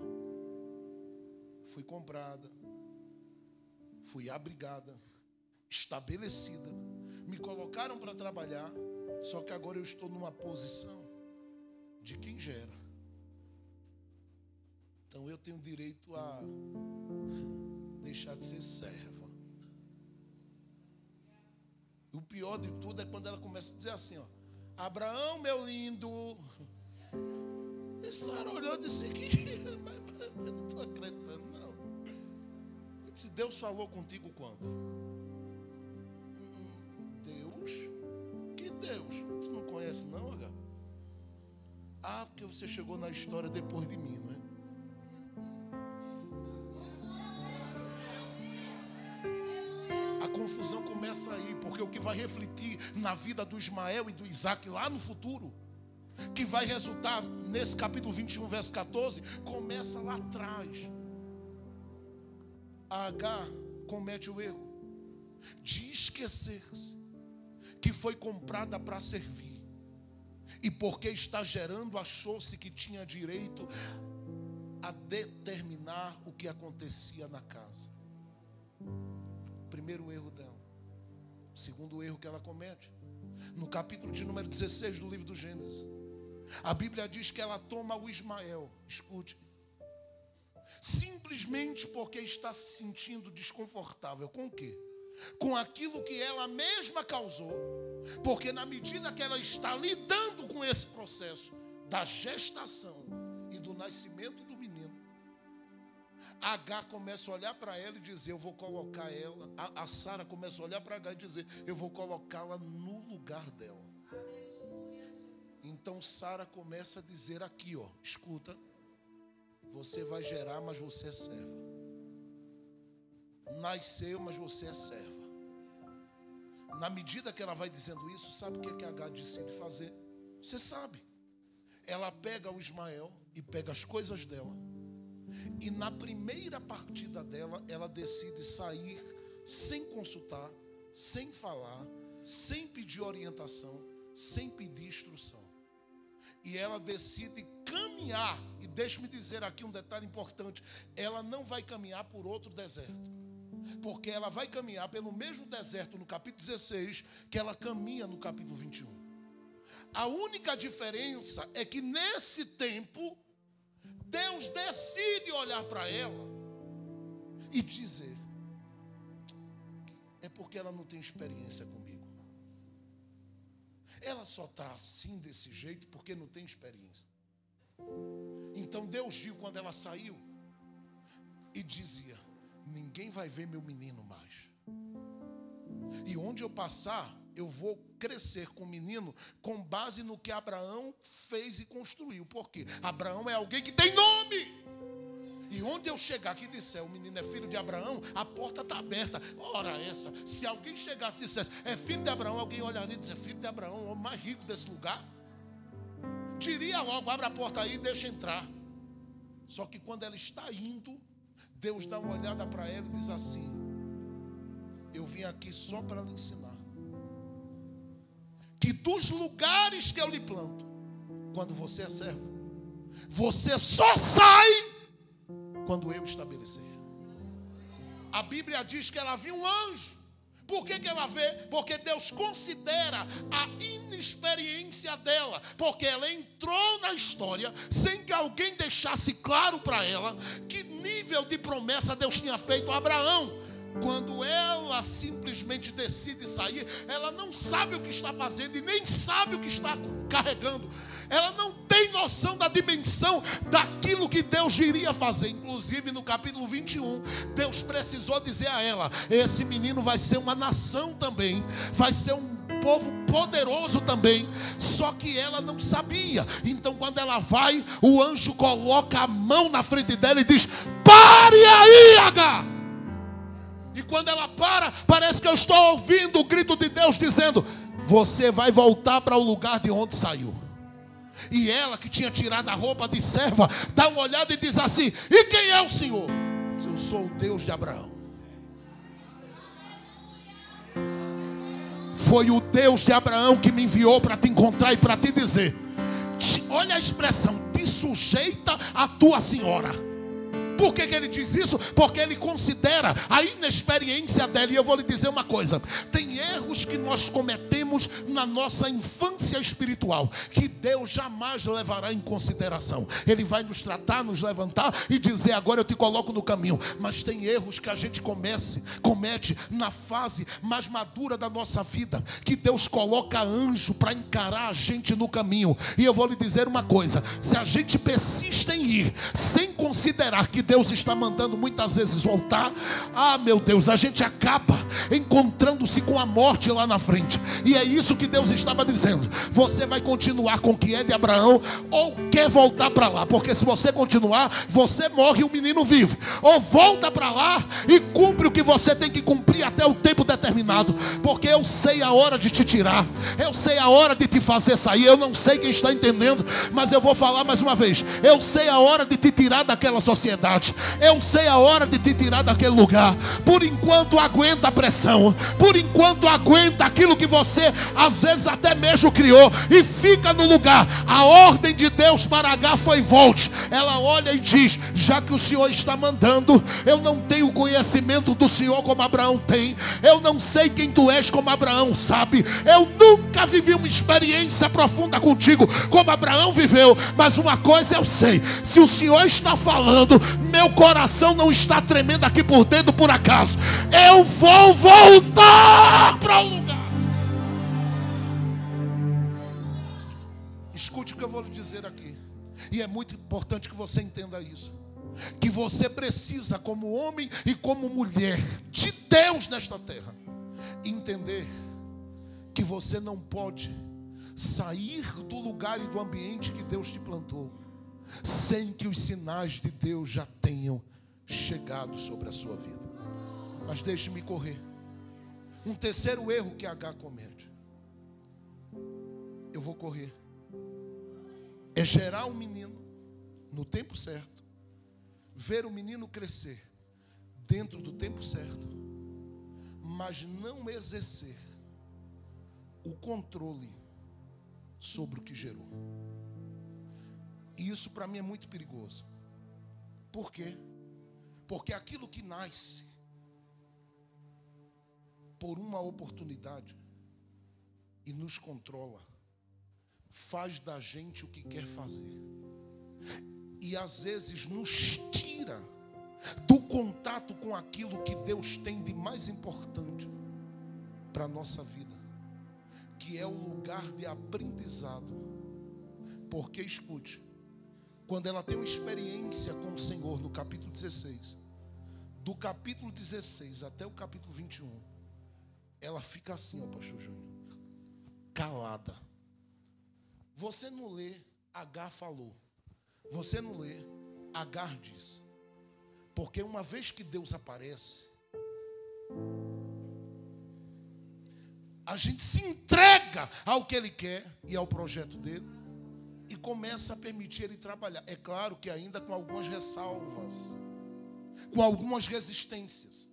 fui comprada, fui abrigada, estabelecida, me colocaram para trabalhar, só que agora eu estou numa posição de quem gera. Então eu tenho direito a deixar de ser serva. E o pior de tudo é quando ela começa a dizer assim, ó, Abraão, meu lindo. E Sara olhou e disse que mas não estou acreditando, não. Eu disse, Deus falou contigo quando? Deus? Que Deus? Você não conhece não, H? Ah, porque você chegou na história depois de mim, não é? A confusão começa aí, porque o que vai refletir na vida do Ismael e do Isaac lá no futuro, que vai resultar nesse capítulo 21, verso 14, começa lá atrás. A H comete o erro de esquecer-se que foi comprada para servir. E porque está gerando, achou-se que tinha direito a determinar o que acontecia na casa. Primeiro erro dela. O segundo erro que ela comete, no capítulo de número 16 do livro do Gênesis, a Bíblia diz que ela toma o Ismael, escute, simplesmente porque está se sentindo desconfortável. Com o quê? Com aquilo que ela mesma causou. Porque na medida que ela está lidando com esse processo da gestação e do nascimento do menino, H começa a olhar para ela e dizer, eu vou colocar ela. A Sara começa a olhar para H e dizer, eu vou colocá-la no lugar dela. Então Sara começa a dizer aqui, ó, escuta, você vai gerar, mas você é serva. Nasceu, mas você é serva. Na medida que ela vai dizendo isso, sabe o que a H decide fazer? Você sabe. Ela pega o Ismael e pega as coisas dela. E na primeira partida dela, ela decide sair sem consultar, sem falar, sem pedir orientação, sem pedir instrução. E ela decide caminhar. E deixe-me dizer aqui um detalhe importante. Ela não vai caminhar por outro deserto. Porque ela vai caminhar pelo mesmo deserto no capítulo 16 que ela caminha no capítulo 21. A única diferença é que nesse tempo Deus decide olhar para ela e dizer, é porque ela não tem experiência comigo. Ela só está assim desse jeito porque não tem experiência. Então Deus viu quando ela saiu e dizia, ninguém vai ver meu menino mais. E onde eu passar, eu vou crescer com o menino com base no que Abraão fez e construiu. Por quê? Abraão é alguém que tem nome. E onde eu chegar aqui e disser, o menino é filho de Abraão, a porta está aberta. Ora essa, se alguém chegasse e dissesse, é filho de Abraão, alguém olharia e dizer, filho de Abraão, o homem mais rico desse lugar. Diria logo, abre a porta aí e deixa entrar. Só que quando ela está indo, Deus dá uma olhada para ela e diz assim, eu vim aqui só para lhe ensinar que dos lugares que eu lhe planto, quando você é servo, você só sai quando eu estabelecer. A Bíblia diz que ela viu um anjo. Por que ela vê? Porque Deus considera a inexperiência dela. Porque ela entrou na história sem que alguém deixasse claro para ela que nível de promessa Deus tinha feito a Abraão. Quando ela simplesmente decide sair, ela não sabe o que está fazendo e nem sabe o que está carregando. Ela não tem noção da dimensão daquilo que Deus iria fazer. Inclusive no capítulo 21, Deus precisou dizer a ela: esse menino vai ser uma nação também, vai ser um povo poderoso também. Só que ela não sabia. Então quando ela vai, o anjo coloca a mão na frente dela e diz: pare aí, Agar. E quando ela para, parece que eu estou ouvindo o grito de Deus dizendo: você vai voltar para o lugar de onde saiu. E ela, que tinha tirado a roupa de serva, dá uma olhada e diz assim: e quem é o Senhor? Eu sou o Deus de Abraão. Foi o Deus de Abraão que me enviou para te encontrar e para te dizer: olha a expressão, te sujeita a tua senhora. Por que ele diz isso? Porque ele considera a inexperiência dela. E eu vou lhe dizer uma coisa: tem erros que nós cometemos na nossa infância espiritual que Deus jamais levará em consideração. Ele vai nos tratar, nos levantar e dizer: agora eu te coloco no caminho. Mas tem erros que a gente comete na fase mais madura da nossa vida, que Deus coloca anjo para encarar a gente no caminho. E eu vou lhe dizer uma coisa: se a gente persiste em ir sem considerar que Deus está mandando muitas vezes voltar, meu Deus, a gente acaba encontrando-se com a morte lá na frente. E é isso que Deus estava dizendo: você vai continuar com o que é de Abraão, ou quer voltar para lá? Porque se você continuar, você morre e o menino vive. Ou volta para lá e cumpre o que você tem que cumprir até o tempo determinado. Porque eu sei a hora de te tirar, eu sei a hora de te fazer sair. Eu não sei quem está entendendo, mas eu vou falar mais uma vez: eu sei a hora de te tirar daquela sociedade, eu sei a hora de te tirar daquele lugar. Por enquanto aguenta a pressão, por enquanto aguenta aquilo que você às vezes até mesmo criou, e fica no lugar. A ordem de Deus para Agar foi: volte. Ela olha e diz: já que o Senhor está mandando, eu não tenho conhecimento do Senhor como Abraão tem, eu não sei quem tu és como Abraão sabe, eu nunca vivi uma experiência profunda contigo como Abraão viveu, mas uma coisa eu sei: se o Senhor está falando, meu coração não está tremendo aqui por dentro por acaso. Eu vou voltar para o lugar. Escute o que eu vou lhe dizer aqui, e é muito importante que você entenda isso: que você precisa, como homem e como mulher de Deus nesta terra, entender que você não pode sair do lugar e do ambiente que Deus te plantou sem que os sinais de Deus já tenham chegado sobre a sua vida. Mas deixe-me correr. Um terceiro erro que Agar comete, eu vou correr, é gerar um menino no tempo certo, ver o menino crescer dentro do tempo certo, mas não exercer o controle sobre o que gerou. E isso para mim é muito perigoso. Por quê? Porque aquilo que nasce por uma oportunidade e nos controla, faz da gente o que quer fazer. E às vezes nos tira do contato com aquilo que Deus tem de mais importante para a nossa vida, que é o lugar de aprendizado. Porque, escute, quando ela tem uma experiência com o Senhor no capítulo 16, do capítulo 16 até o capítulo 21, ela fica assim, pastor Júnior, calada. Você não lê, Agar falou. Você não lê, Agar diz. Porque uma vez que Deus aparece, a gente se entrega ao que Ele quer e ao projeto dele, e começa a permitir Ele trabalhar. É claro que ainda com algumas ressalvas, com algumas resistências.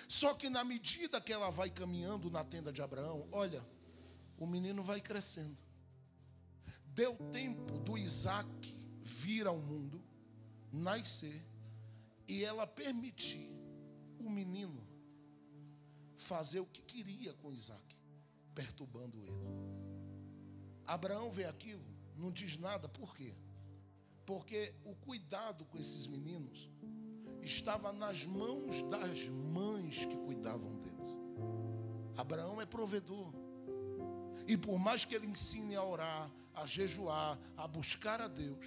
Só que na medida que ela vai caminhando na tenda de Abraão, olha, o menino vai crescendo. Deu tempo do Isaac vir ao mundo, nascer, e ela permitir o menino fazer o que queria com Isaac, perturbando ele. Abraão vê aquilo, não diz nada. Por quê? Porque o cuidado com esses meninos estava nas mãos das mães que cuidavam deles. Abraão é provedor. E por mais que ele ensine a orar, a jejuar, a buscar a Deus,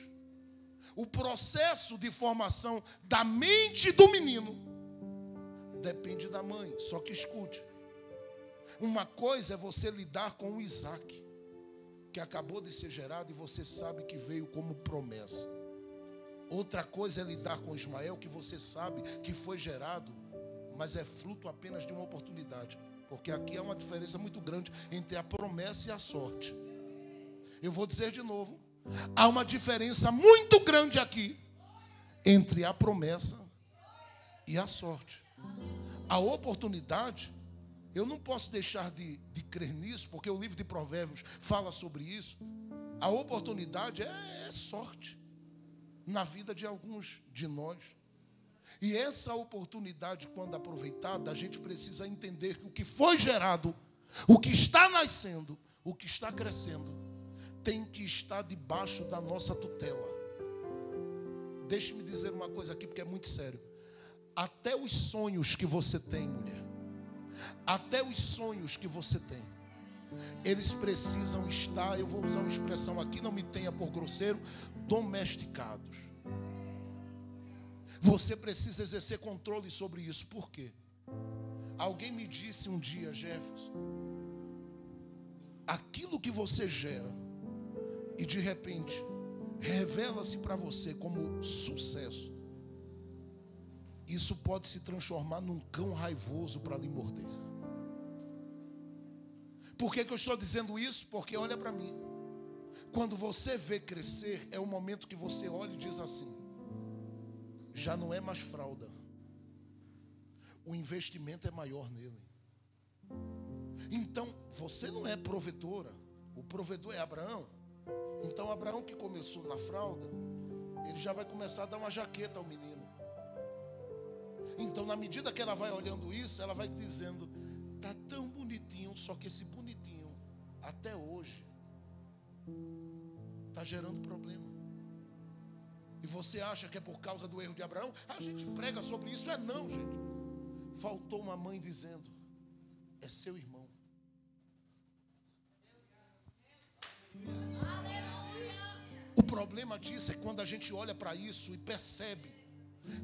o processo de formação da mente do menino depende da mãe. Só que escute, uma coisa é você lidar com o Isaac, que acabou de ser gerado e você sabe que veio como promessa. Outra coisa é lidar com Ismael, que você sabe que foi gerado, mas é fruto apenas de uma oportunidade. Porque aqui há uma diferença muito grande entre a promessa e a sorte. Eu vou dizer de novo, há uma diferença muito grande aqui entre a promessa e a sorte. A oportunidade, eu não posso deixar de crer nisso, porque o livro de Provérbios fala sobre isso. A oportunidade é sorte na vida de alguns de nós. E essa oportunidade, quando aproveitada, a gente precisa entender que o que foi gerado, o que está nascendo, o que está crescendo, tem que estar debaixo da nossa tutela. Deixe-me dizer uma coisa aqui, porque é muito sério. Até os sonhos que você tem, mulher, até os sonhos que você tem, eles precisam estar, eu vou usar uma expressão aqui, não me tenha por grosseiro, domesticados. Você precisa exercer controle sobre isso. Por quê? Alguém me disse um dia, Jefferson, aquilo que você gera e de repente revela-se para você como sucesso, isso pode se transformar num cão raivoso para lhe morder. Por que eu estou dizendo isso? Porque olha para mim, quando você vê crescer, é o momento que você olha e diz assim: já não é mais fralda, o investimento é maior nele. Então, você não é provedora, o provedor é Abraão. Então, Abraão, que começou na fralda, ele já vai começar a dar uma jaqueta ao menino. Então, na medida que ela vai olhando isso, ela vai dizendo: tá tão bonitinho, só que esse bonitinho, até hoje, está gerando problema. E você acha que é por causa do erro de Abraão? A gente prega sobre isso. Não, gente. Faltou uma mãe dizendo: é seu irmão. O problema disso é quando a gente olha para isso e percebe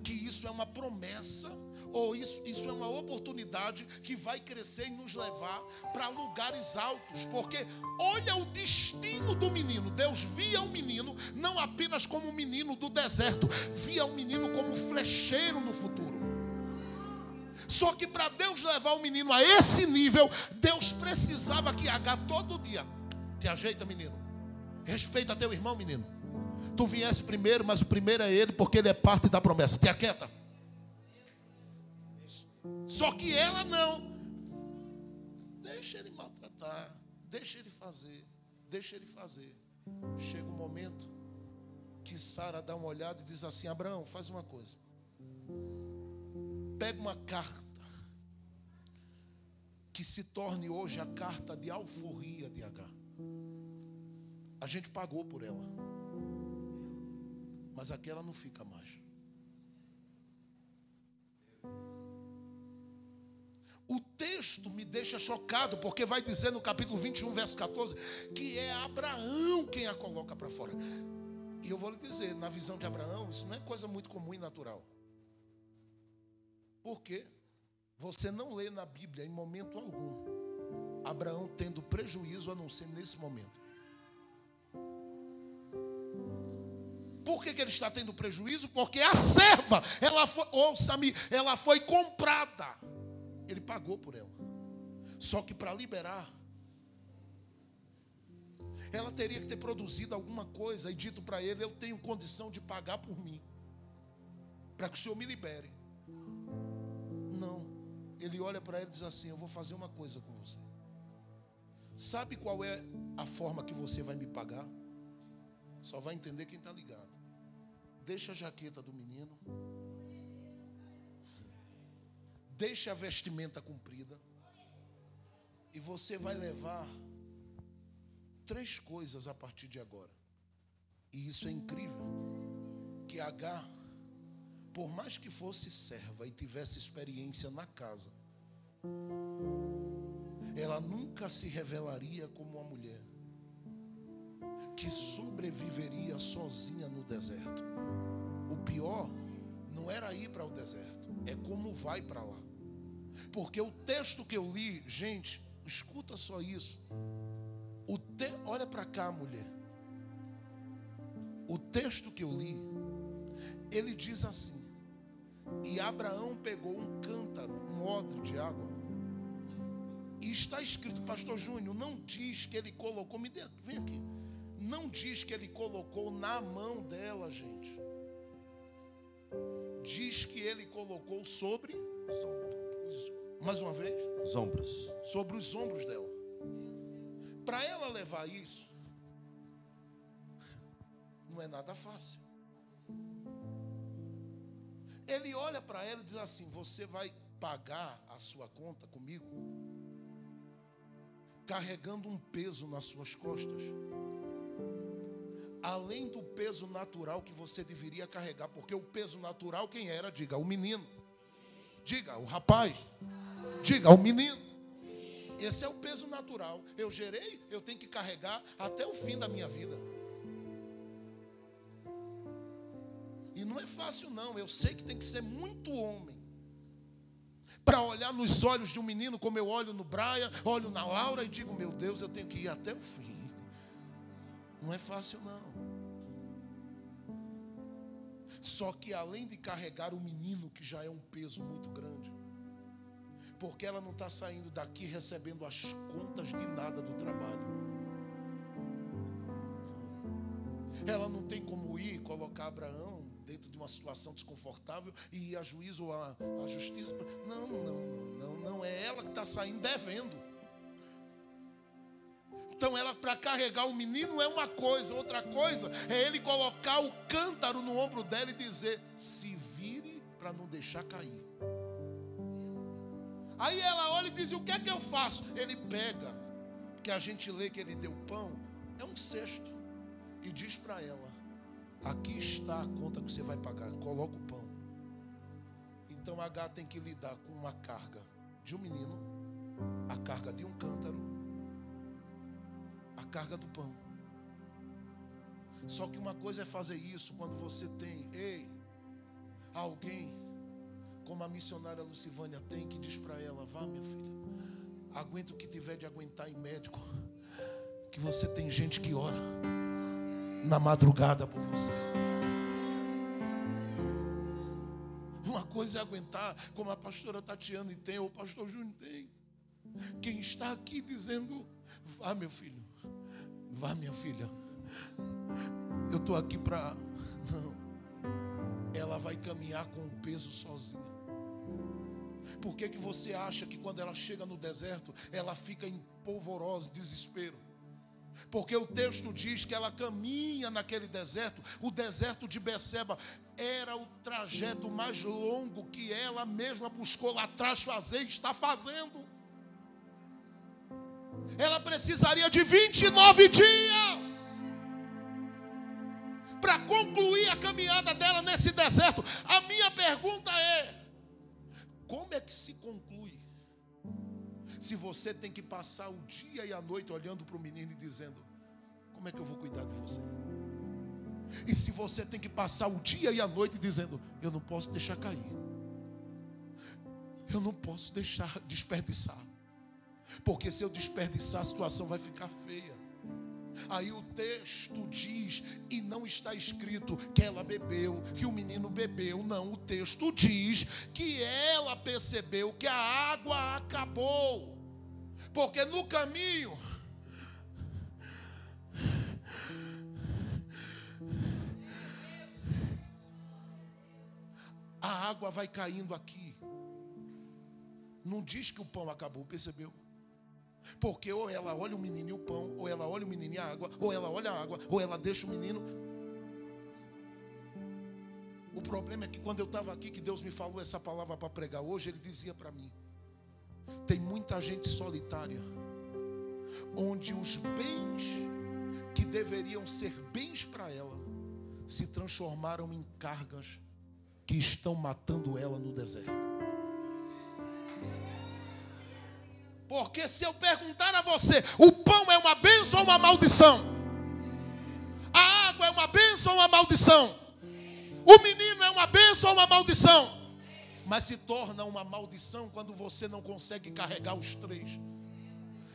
que isso é uma promessa, ou isso é uma oportunidade que vai crescer e nos levar para lugares altos. Porque olha o destino do menino. Deus via o menino não apenas como um menino do deserto, via o menino como flecheiro no futuro. Só que para Deus levar o menino a esse nível, Deus precisava que Agar todo dia: te ajeita, menino, respeita teu irmão, menino. Tu viesse primeiro, mas o primeiro é ele, porque ele é parte da promessa. Te aquieta. Só que ela não. Deixa ele maltratar, deixa ele fazer, deixa ele fazer. Chega um momento que Sara dá uma olhada e diz assim: Abraão, faz uma coisa. Pega uma carta que se torne hoje a carta de alforria de Agar. A gente pagou por ela, mas aquela não fica mais. O texto me deixa chocado, porque vai dizer no capítulo 21, verso 14, que é Abraão quem a coloca para fora. E eu vou lhe dizer, na visão de Abraão, isso não é coisa muito comum e natural. Por quê? Você não lê na Bíblia em momento algum Abraão tendo prejuízo, a não ser nesse momento. Por que ele está tendo prejuízo? Porque a serva, ouça-me, ela foi comprada. Ele pagou por ela. Só que para liberar, ela teria que ter produzido alguma coisa e dito para ele: eu tenho condição de pagar por mim, para que o Senhor me libere. Não. Ele olha para ele e diz assim: eu vou fazer uma coisa com você. Sabe qual é a forma que você vai me pagar? Só vai entender quem está ligado. Deixa a jaqueta do menino, deixa a vestimenta comprida, e você vai levar 3 coisas a partir de agora. E isso é incrível, que Agar, por mais que fosse serva e tivesse experiência na casa, ela nunca se revelaria como uma mulher que sobreviveria sozinha no deserto. O pior não era ir para o deserto, é como vai para lá. Porque o texto que eu li, gente, escuta só isso. Olha para cá, mulher. O texto que eu li, ele diz assim: e Abraão pegou um cântaro, um odre de água. E está escrito, pastor Júnior, não diz que ele colocou, vem aqui. Não diz que ele colocou na mão dela, gente. Diz que ele colocou sobre os ombros. Mais uma vez? Os ombros. Sobre os ombros dela. Para ela levar isso, não é nada fácil. Ele olha para ela e diz assim: você vai pagar a sua conta comigo, carregando um peso nas suas costas, além do peso natural que você deveria carregar. Porque o peso natural quem era? Diga, o menino. Diga, o rapaz. Diga, o menino. Esse é o peso natural. Eu gerei, eu tenho que carregar até o fim da minha vida. E não é fácil não. Eu sei que tem que ser muito homem para olhar nos olhos de um menino, como eu olho no Brian, olho na Laura e digo: meu Deus, eu tenho que ir até o fim. Não é fácil não. Só que além de carregar o menino, que já é um peso muito grande, porque ela não está saindo daqui recebendo as contas de nada do trabalho. Ela não tem como ir colocar Abraão dentro de uma situação desconfortável e ir a juízo ou a justiça. Não. É ela que está saindo devendo. Então ela, para carregar o menino é uma coisa, outra coisa é ele colocar o cântaro no ombro dela e dizer: se vire para não deixar cair. Aí ela olha e diz: o que é que eu faço? Ele pega, porque a gente lê que ele deu pão, é um cesto, e diz para ela: aqui está a conta que você vai pagar, coloca o pão. Então H tem que lidar com uma carga de um menino, a carga de um cântaro, a carga do pão. Só que uma coisa é fazer isso quando você tem alguém como a missionária Lucivânia tem, que diz para ela: vá, minha filha, aguenta o que tiver de aguentar em médico, que você tem gente que ora na madrugada por você. Uma coisa é aguentar, como a pastora Tatiana tem, ou o pastor Júnior tem. Quem está aqui dizendo: vá, meu filho, vá, minha filha, eu estou aqui para... Não, ela vai caminhar com o peso sozinha. Por que você acha que quando ela chega no deserto, ela fica em polvorosa, desespero? Porque o texto diz que ela caminha naquele deserto. O deserto de Beceba era o trajeto mais longo que ela mesma buscou lá atrás fazer e está fazendo. Ela precisaria de 29 dias para concluir a caminhada dela nesse deserto. A minha pergunta é: como é que se conclui se você tem que passar o dia e a noite olhando para o menino e dizendo: como é que eu vou cuidar de você? E se você tem que passar o dia e a noite dizendo: eu não posso deixar cair, eu não posso deixar desperdiçar, porque se eu desperdiçar a situação vai ficar feia. Aí o texto diz, e não está escrito que ela bebeu, que o menino bebeu. Não, o texto diz que ela percebeu que a água acabou. Porque no caminho a água vai caindo aqui. Não diz que o pão acabou, percebeu? Porque ou ela olha o menino e o pão, ou ela olha o menino e a água, ou ela olha a água, ou ela deixa o menino. O problema é que quando eu estava aqui, que Deus me falou essa palavra para pregar hoje, Ele dizia para mim: tem muita gente solitária, onde os bens que deveriam ser bens para ela se transformaram em cargas que estão matando ela no deserto. Porque se eu perguntar a você, o pão é uma bênção ou uma maldição? A água é uma bênção ou uma maldição? O menino é uma bênção ou uma maldição? Mas se torna uma maldição quando você não consegue carregar os três.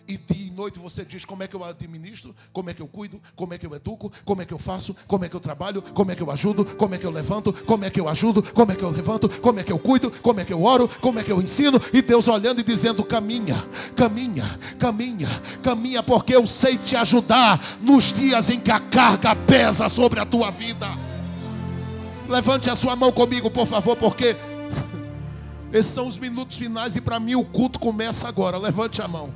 E dia e noite você diz: como é que eu administro, como é que eu cuido, como é que eu educo, como é que eu faço, como é que eu trabalho, como é que eu ajudo, como é que eu levanto, como é que eu ajudo, como é que eu levanto, como é que eu cuido, como é que eu oro, como é que eu ensino. E Deus olhando e dizendo: caminha, caminha, caminha, caminha, porque eu sei te ajudar nos dias em que a carga pesa sobre a tua vida. Levante a sua mão comigo, por favor, porque esses são os minutos finais e para mim o culto começa agora. Levante a mão.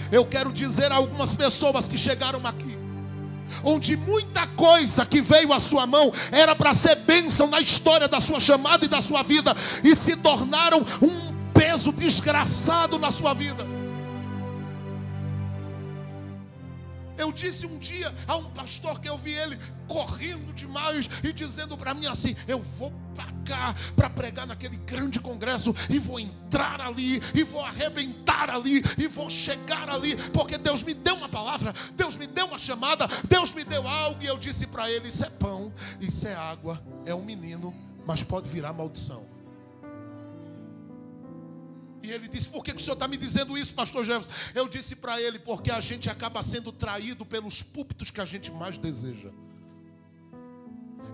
Eu quero dizer a algumas pessoas que chegaram aqui, onde muita coisa que veio à sua mão era para ser bênção na história da sua chamada e da sua vida, e se tornaram um peso desgraçado na sua vida. Eu disse um dia a um pastor que eu vi ele correndo demais e dizendo para mim assim: eu vou para cá para pregar naquele grande congresso e vou entrar ali e vou arrebentar ali e vou chegar ali, porque Deus me deu uma palavra, Deus me deu uma chamada, Deus me deu algo. E eu disse para ele: isso é pão, isso é água, é um menino, mas pode virar maldição. E ele disse: por que o senhor está me dizendo isso, pastor Jefferson? Eu disse para ele: porque a gente acaba sendo traído pelos púlpitos que a gente mais deseja.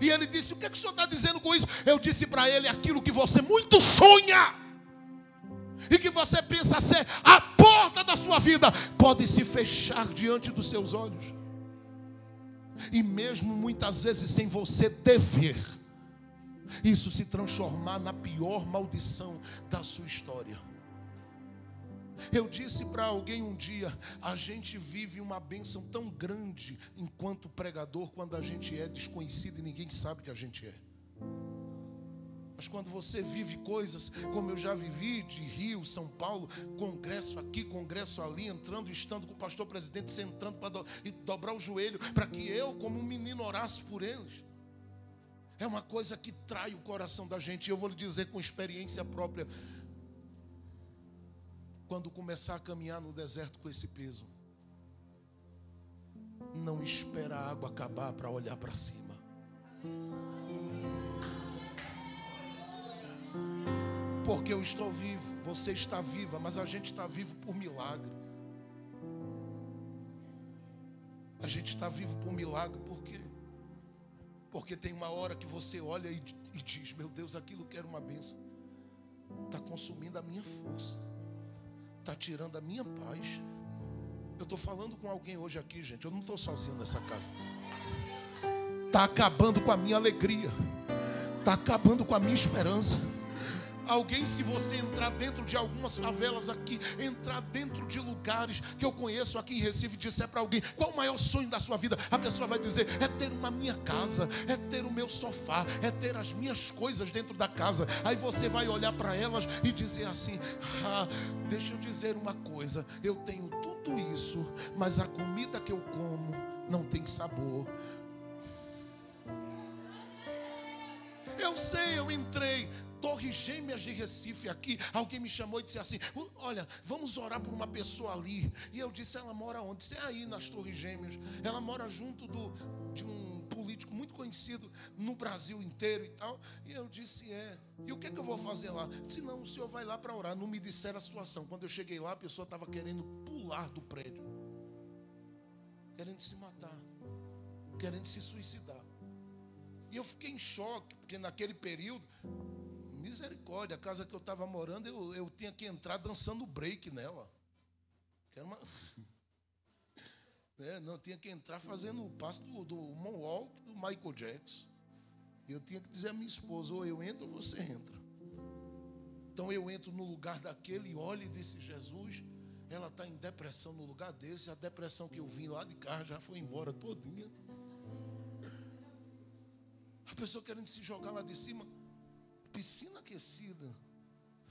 E ele disse: o que o senhor está dizendo com isso? Eu disse para ele: aquilo que você muito sonha e que você pensa ser a porta da sua vida, pode se fechar diante dos seus olhos. E mesmo muitas vezes sem você dever, isso se transformar na pior maldição da sua história. Eu disse para alguém um dia: a gente vive uma bênção tão grande enquanto pregador quando a gente é desconhecido e ninguém sabe que a gente é. Mas quando você vive coisas como eu já vivi, de Rio, São Paulo, congresso aqui, congresso ali, entrando e estando com o pastor presidente, sentando para dobrar o joelho, para que eu, como um menino, orasse por eles. É uma coisa que trai o coração da gente. E eu vou lhe dizer com experiência própria: quando começar a caminhar no deserto com esse peso, não espera a água acabar para olhar para cima. Porque eu estou vivo, você está viva, mas a gente está vivo por milagre. A gente está vivo por milagre, por quê? Porque tem uma hora que você olha e diz: meu Deus, aquilo que era uma bênção está consumindo a minha força, está tirando a minha paz. Eu estou falando com alguém hoje aqui, gente. Eu não estou sozinho nessa casa. Está acabando com a minha alegria, está acabando com a minha esperança. Alguém, se você entrar dentro de algumas favelas aqui, entrar dentro de lugares que eu conheço aqui em Recife, disser para alguém: qual o maior sonho da sua vida? A pessoa vai dizer: é ter uma minha casa, é ter o meu sofá, é ter as minhas coisas dentro da casa. Aí você vai olhar para elas e dizer assim: deixa eu dizer uma coisa, eu tenho tudo isso, mas a comida que eu como não tem sabor. Eu sei, eu entrei Torres Gêmeas de Recife aqui, alguém me chamou e disse assim: olha, vamos orar por uma pessoa ali. E eu disse: ela mora onde? Disse: é aí nas Torres Gêmeas. Ela mora junto de um político muito conhecido no Brasil inteiro e tal. E eu disse: é. E o que eu vou fazer lá? Disse: não, o senhor vai lá para orar. Não me disseram a situação. Quando eu cheguei lá, a pessoa estava querendo pular do prédio, querendo se matar, querendo se suicidar. E eu fiquei em choque, porque naquele período, misericórdia, a casa que eu estava morando, eu tinha que entrar dançando break nela. Que era uma... não, eu tinha que entrar fazendo o passo do moonwalk do Michael Jackson. E eu tinha que dizer à minha esposa: ou eu entro ou você entra. Então eu entro no lugar daquele e olho e disse: Jesus, ela está em depressão no lugar desse. A depressão que eu vim lá de cá já foi embora todinha. A pessoa querendo se jogar lá de cima, piscina aquecida.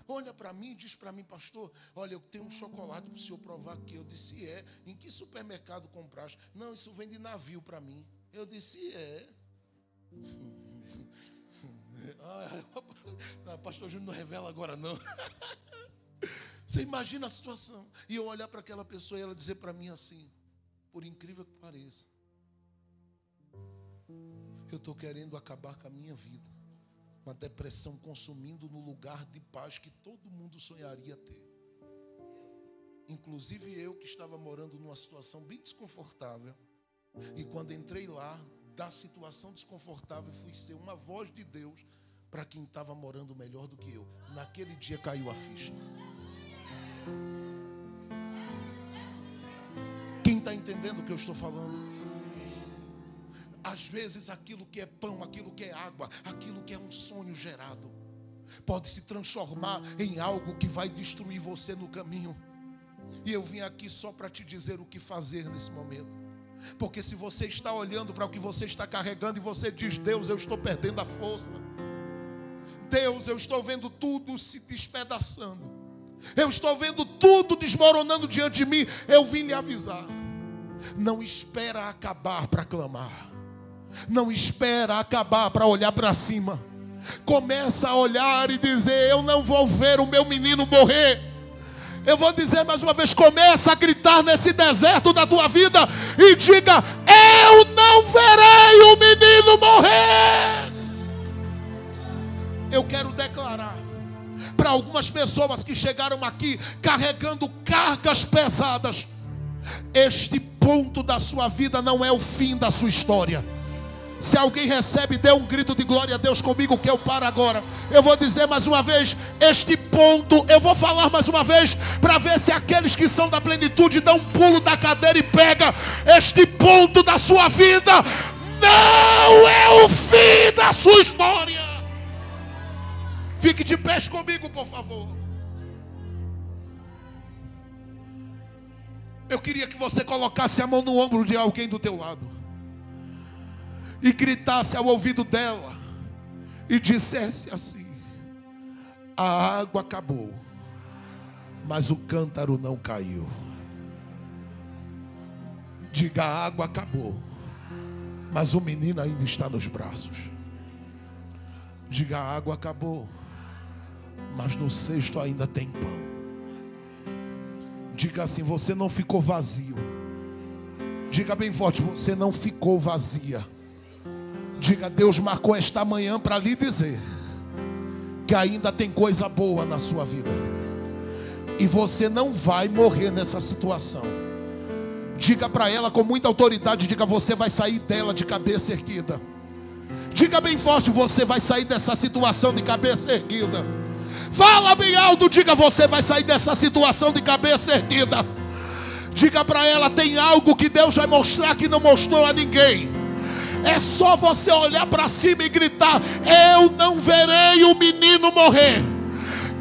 Olha para mim e diz para mim: pastor, olha, eu tenho um chocolate para o senhor provar aqui. Eu disse: é. Em que supermercado compraste? Não, isso vem de navio para mim. Eu disse: é. Pastor Júnior não revela agora não. Você imagina a situação. E eu olhar para aquela pessoa e ela dizer para mim assim: por incrível que pareça, eu estou querendo acabar com a minha vida. Uma depressão consumindo no lugar de paz que todo mundo sonharia ter. Inclusive eu, que estava morando numa situação bem desconfortável. E quando entrei lá, da situação desconfortável, fui ser uma voz de Deus para quem estava morando melhor do que eu. Naquele dia caiu a ficha. Quem está entendendo o que eu estou falando? Às vezes aquilo que é pão, aquilo que é água, aquilo que é um sonho gerado, pode se transformar em algo que vai destruir você no caminho. E eu vim aqui só para te dizer o que fazer nesse momento. Porque se você está olhando para o que você está carregando e você diz: Deus, eu estou perdendo a força. Deus, eu estou vendo tudo se despedaçando. Eu estou vendo tudo desmoronando diante de mim. Eu vim lhe avisar. Não espera acabar para clamar. Não espera acabar para olhar para cima. Começa a olhar e dizer: eu não vou ver o meu menino morrer. Eu vou dizer mais uma vez: começa a gritar nesse deserto da tua vida e diga: eu não verei o menino morrer. Eu quero declarar para algumas pessoas que chegaram aqui carregando cargas pesadas: este ponto da sua vida não é o fim da sua história. Se alguém recebe, dê um grito de glória a Deus comigo, que eu paro agora. Eu vou dizer mais uma vez, este ponto, eu vou falar mais uma vez, para ver se aqueles que são da plenitude dão um pulo da cadeira e pega. Este ponto da sua vida não é o fim da sua história. Fique de pé comigo, por favor. Eu queria que você colocasse a mão no ombro de alguém do teu lado e gritasse ao ouvido dela e dissesse assim: a água acabou, mas o cântaro não caiu. Diga: a água acabou, mas o menino ainda está nos braços. Diga: a água acabou, mas no cesto ainda tem pão. Diga assim: você não ficou vazio. Diga bem forte: você não ficou vazia. Diga: Deus marcou esta manhã para lhe dizer que ainda tem coisa boa na sua vida. E você não vai morrer nessa situação. Diga para ela com muita autoridade: diga: você vai sair dela de cabeça erguida. Diga bem forte: você vai sair dessa situação de cabeça erguida. Fala bem alto: diga: você vai sair dessa situação de cabeça erguida. Diga para ela: tem algo que Deus vai mostrar que não mostrou a ninguém. É só você olhar para cima e gritar: eu não verei o menino morrer.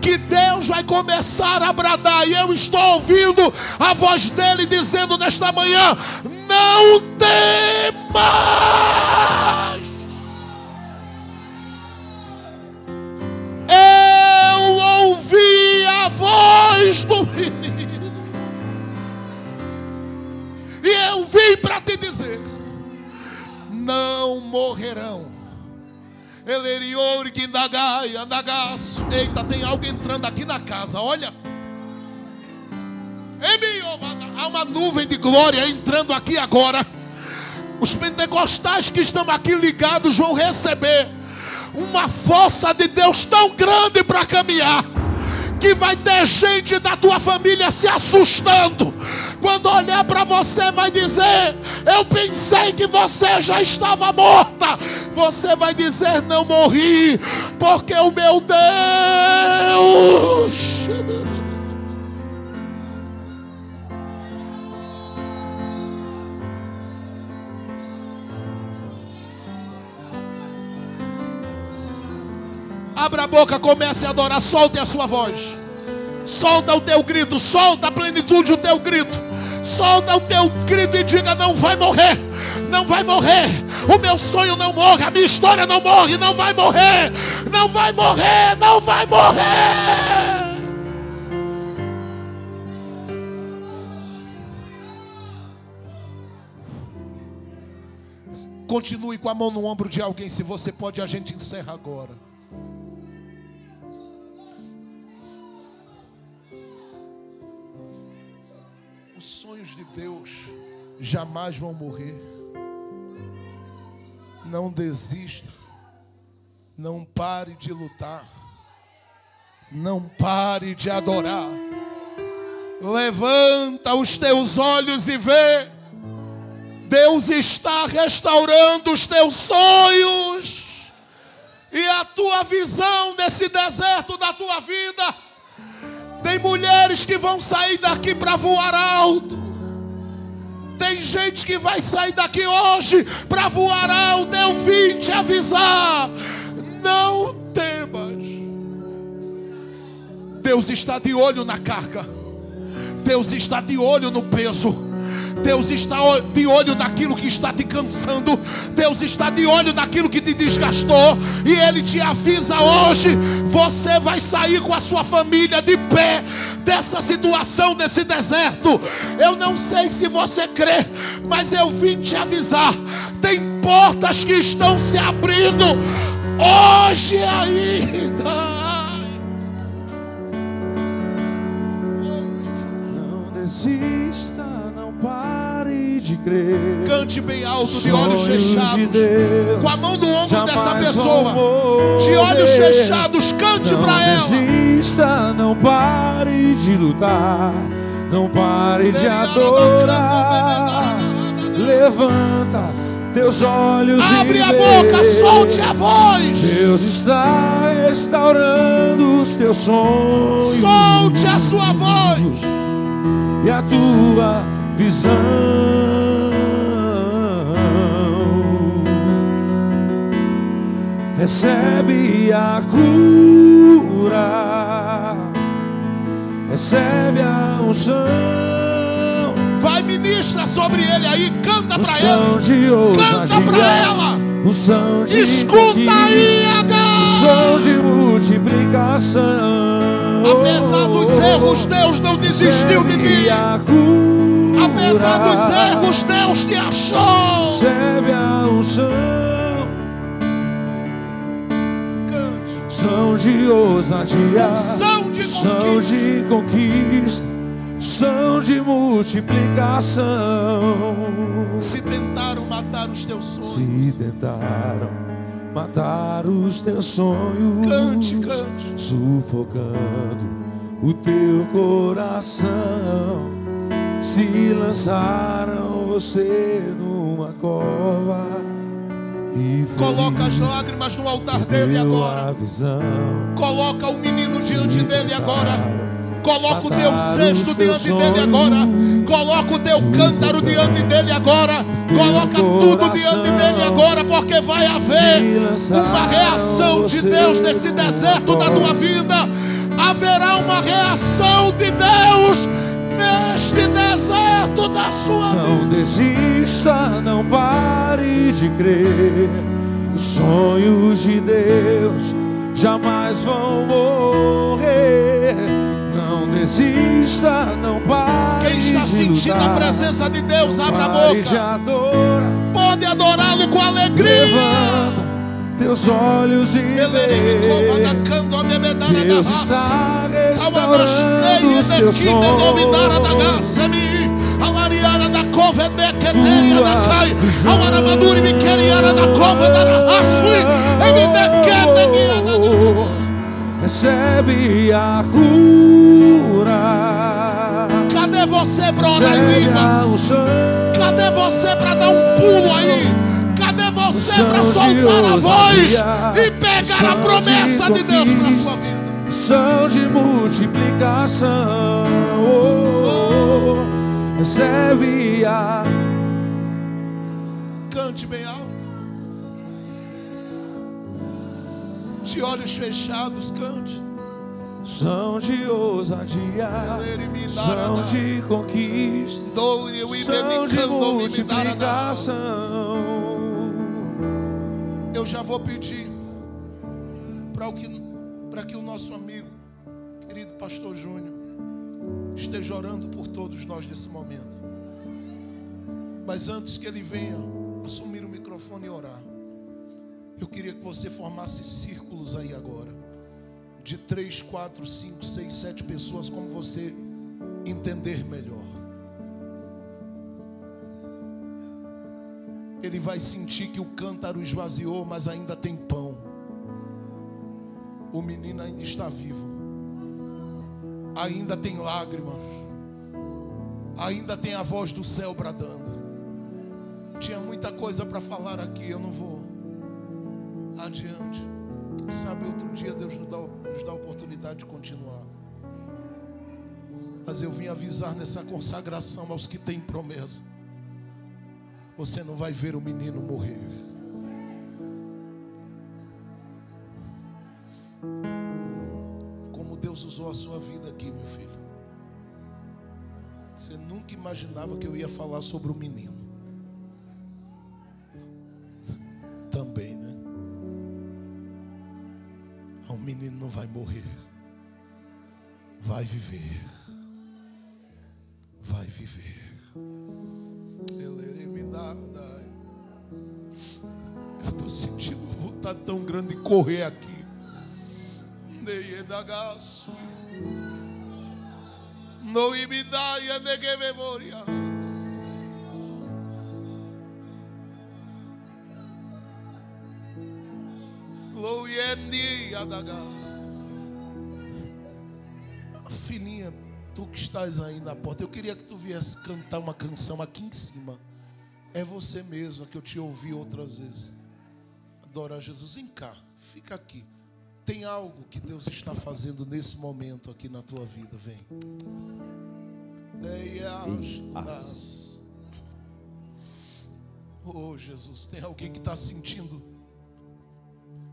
Que Deus vai começar a bradar. E eu estou ouvindo a voz dele dizendo nesta manhã: não temas. Eu ouvi a voz do menino e eu vim para te dizer: não morrerão. Eita, tem algo entrando aqui na casa, olha. Há uma nuvem de glória entrando aqui agora. Os pentecostais que estão aqui ligados vão receber uma força de Deus tão grande para caminhar, que vai ter gente da tua família se assustando. Quando olhar para você, vai dizer: eu pensei que você já estava morta. Você vai dizer: não morri, porque o meu Deus. Abra a boca, comece a adorar, solte a sua voz. Solta o teu grito, solta a plenitude o teu grito. Solta o teu grito e diga: não vai morrer, não vai morrer. O meu sonho não morre, a minha história não morre, não vai morrer, não vai morrer, não vai morrer. Continue com a mão no ombro de alguém, se você pode, a gente encerra agora. sonhos de Deus jamais vão morrer. Não desista. Não pare de lutar. Não pare de adorar. Levanta os teus olhos e vê. Deus está restaurando os teus sonhos. E a tua visão desse deserto da tua vida. Tem mulheres que vão sair daqui para voar alto. Tem gente que vai sair daqui hoje para voar alto. Eu vim te avisar. Não temas. Deus está de olho na carga. Deus está de olho no peso. Deus está de olho naquilo que está te cansando. Deus está de olho naquilo que te desgastou. E Ele te avisa hoje. Você vai sair com a sua família de pé dessa situação, desse deserto. Eu não sei se você crê, mas eu vim te avisar. Tem portas que estão se abrindo hoje ainda. Não desista, não pare de crer. Cante bem alto, de olhos fechados, de Deus, com a mão no ombro dessa pessoa, de de olhos fechados, cante para ela. Não desista, não pare de lutar, não pare de adorar. Levanta teus olhos abre e a vê. boca, solte a voz. Deus está restaurando os teus sonhos. Solte a sua voz. E a tua visão. Recebe a cura, recebe a unção. Vai, ministra sobre ele aí, canta pra Unção ele. de ousadia, Canta pra ela. unção de Escuta aí, unção de multiplicação. Apesar dos erros, Deus não desistiu de ti. Apesar dos erros, Deus te achou. Recebe a unção. Cante. Unção de ousadia, Unção de unção de conquista, unção de multiplicação. Se tentaram matar os teus sonhos, Se tentaram matar os teus sonhos, cante, cante. sufocando o teu coração. Se lançaram você numa cova e Coloca as lágrimas no altar dele agora. Coloca o menino diante dele agora. Coloca o teu cesto diante dele agora. Coloca o teu cântaro diante dele agora. Coloca tudo diante dele agora, porque vai haver uma reação de Deus nesse deserto da tua vida. Haverá uma reação de Deus neste deserto da sua vida. Não desista, não pare de crer. Os sonhos de Deus jamais vão morrer. Não desista, não pare. Quem está sentindo a presença de Deus, abra a boca. Pode adorá-lo com alegria. Levanta teus olhos e vê. Deus está restaurando os teus sonhos. Recebe a cura. Cadê você, brother Limas? Cadê você para dar um pulo aí? Cadê você para soltar a voz e pegar a promessa de Deus para sua vida? São de multiplicação. Recebe a. Cante bem alto. De olhos fechados, cante. São de ousadia, são de conquista, são de multiplicação. Eu já vou pedir para que o nosso amigo, querido pastor Júnior, esteja orando por todos nós nesse momento. Mas antes que ele venha assumir o microfone e orar, eu queria que você formasse círculos aí agora, de 3, 4, 5, 6, 7 pessoas, como você entender melhor. ele vai sentir que o cântaro esvaziou, mas ainda tem pão. O menino ainda está vivo, ainda tem lágrimas, ainda tem a voz do céu bradando. Tinha muita coisa para falar aqui, eu não vou adiante. Quem sabe outro dia Deus nos dá a oportunidade de continuar. Mas eu vim avisar nessa consagração aos que têm promessa: você não vai ver o menino morrer. Como Deus usou a sua vida aqui, meu filho. Você nunca imaginava que eu ia falar sobre o menino. Também, né? O menino não vai morrer, vai viver. Vai viver. Eu estou sentindo uma vontade tão grande de correr aqui. No ibidaia de que memória. Filhinha, tu que estás aí na porta, eu queria que tu viesse cantar uma canção aqui em cima. É você mesma que eu te ouvi outras vezes. Adora Jesus. Vem cá, fica aqui. Tem algo que Deus está fazendo nesse momento aqui na tua vida. Vem. Oh Jesus, tem alguém que está sentindo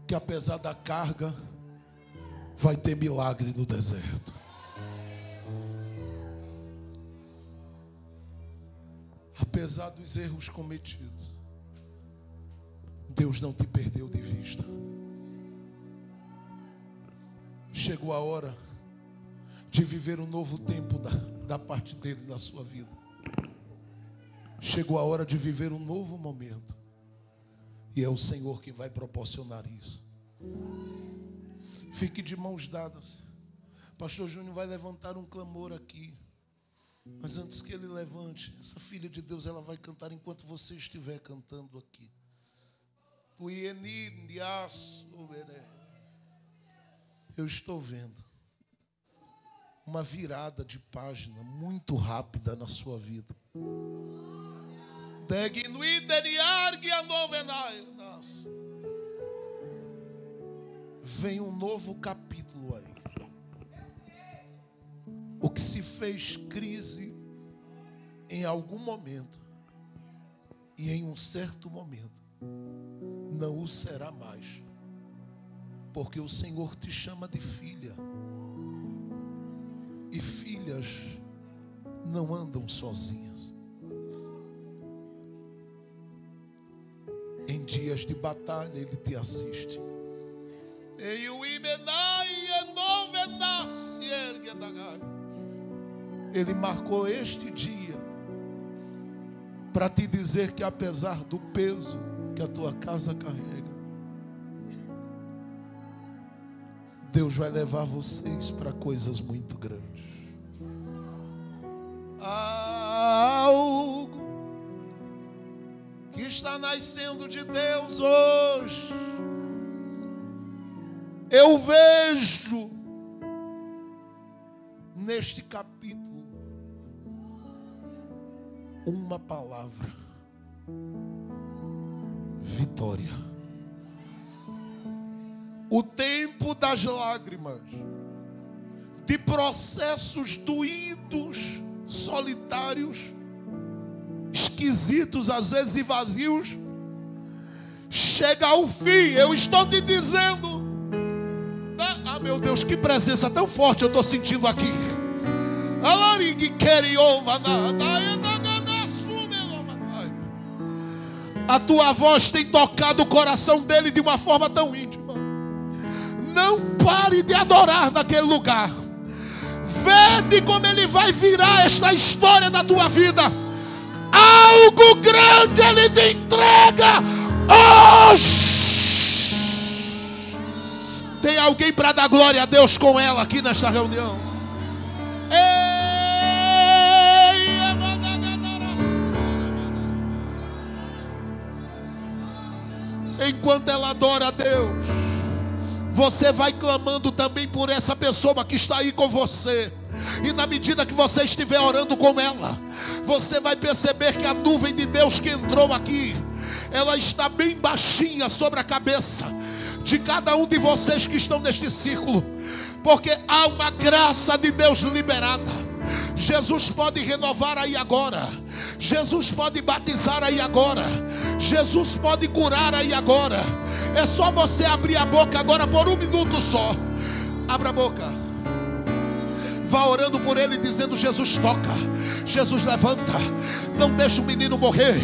que apesar da carga vai ter milagre no deserto. Apesar dos erros cometidos, Deus não te perdeu de vista. Chegou a hora de viver um novo tempo da parte dele na sua vida. Chegou a hora de viver um novo momento. E é o Senhor que vai proporcionar isso. Fique de mãos dadas. Pastor Júnior vai levantar um clamor aqui. Mas antes que ele levante, essa filha de Deus, ela vai cantar enquanto você estiver cantando aqui. Eu estou vendo uma virada de página muito rápida na sua vida. Vem um novo capítulo aí. O que se fez crise em algum momento e em um certo momento não o será mais, porque o Senhor te chama de filha, e filhas não andam sozinhas. Em dias de batalha Ele te assiste. Ele marcou este dia para te dizer que apesar do peso que a tua casa carrega, Deus vai levar vocês para coisas muito grandes. Algo que está nascendo de Deus hoje. Eu vejo neste capítulo uma palavra: vitória. O tempo das lágrimas, de processos doídos, solitários, esquisitos às vezes e vazios, chega ao fim. Eu estou te dizendo. Ah, meu Deus, que presença tão forte eu estou sentindo aqui. A tua voz tem tocado o coração dele de uma forma tão íntima. Não pare de adorar naquele lugar. Vede como ele vai virar esta história da tua vida. Algo grande ele te entrega hoje. Tem alguém para dar glória a Deus com ela aqui nesta reunião? Enquanto ela adora a Deus, você vai clamando também por essa pessoa que está aí com você. E na medida que você estiver orando com ela, você vai perceber que a nuvem de Deus que entrou aqui, ela está bem baixinha sobre a cabeça de cada um de vocês que estão neste círculo. Porque há uma graça de Deus liberada. Jesus pode renovar aí agora. Jesus pode batizar aí agora. Jesus pode curar aí agora. É só você abrir a boca agora por um minuto só. Abra a boca. Vá orando por ele, dizendo: Jesus toca, Jesus levanta. Não deixa o menino morrer.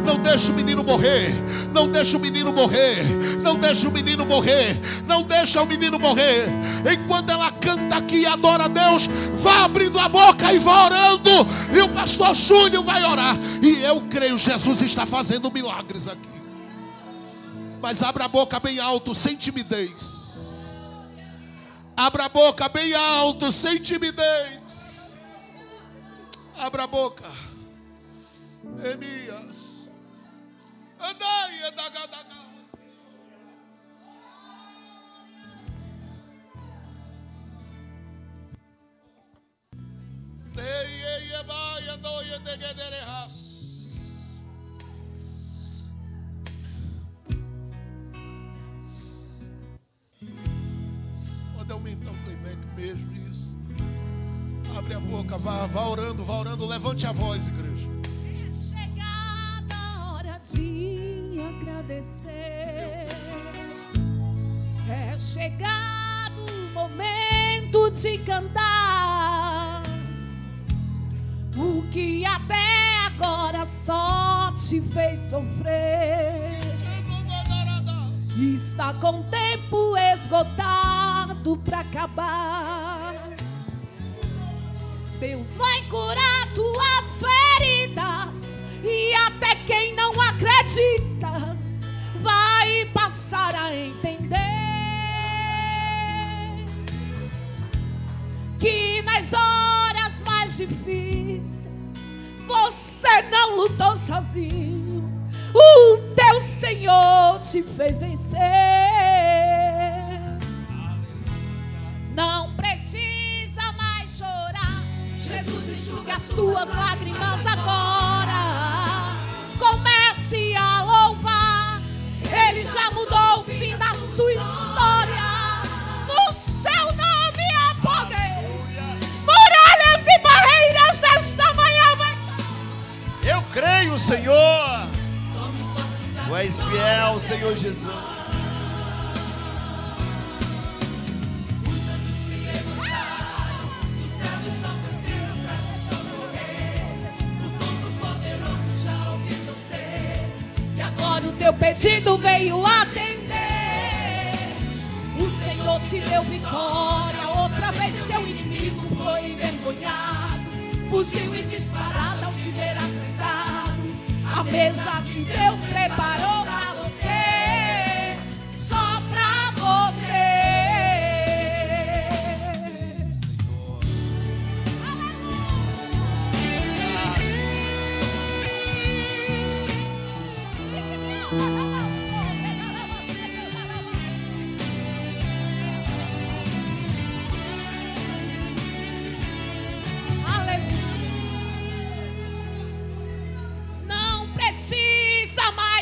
Não deixa o menino morrer. Não deixa o menino morrer. Não deixa o menino morrer. Não deixa o menino morrer. Enquanto ela canta aqui e adora a Deus, vá abrindo a boca e vá orando. E o pastor Júnior vai orar. E eu creio, Jesus está fazendo milagres aqui. Mas abra a boca bem alto, sem timidez. Abra a boca bem alto, sem timidez. Abra a boca. Emias. Andai, andagadaga. Pode aumentar o playback mesmo, isso. Abre a boca, vá orando, levante a voz, igreja. É chegada a hora de agradecer. É chegado o momento de cantar o que até agora só te fez sofrer. Está com o tempo esgotado para acabar. Deus vai curar tuas feridas, e até quem não acredita vai passar a entender que nas horas mais difíceis você não lutou sozinho. O teu Senhor te fez vencer. Não precisa mais chorar. Jesus enxuga as tuas lágrimas agora. Comece a louvar. Ele já mudou o fim da sua história. No seu nome há poder. Muralhas e barreiras desta manhã vai... Eu creio, Senhor. Tu és fiel, Senhor Jesus. Os anjos se levantaram, os céus estão descendo para te socorrer. O Todo-Poderoso já ouviu você, e agora o teu pedido veio atender. O Senhor te deu vitória. Outra vez seu inimigo foi envergonhado. Fugiu e disparado ao te ver assentado. A mesa que Deus preparou para você, só para você.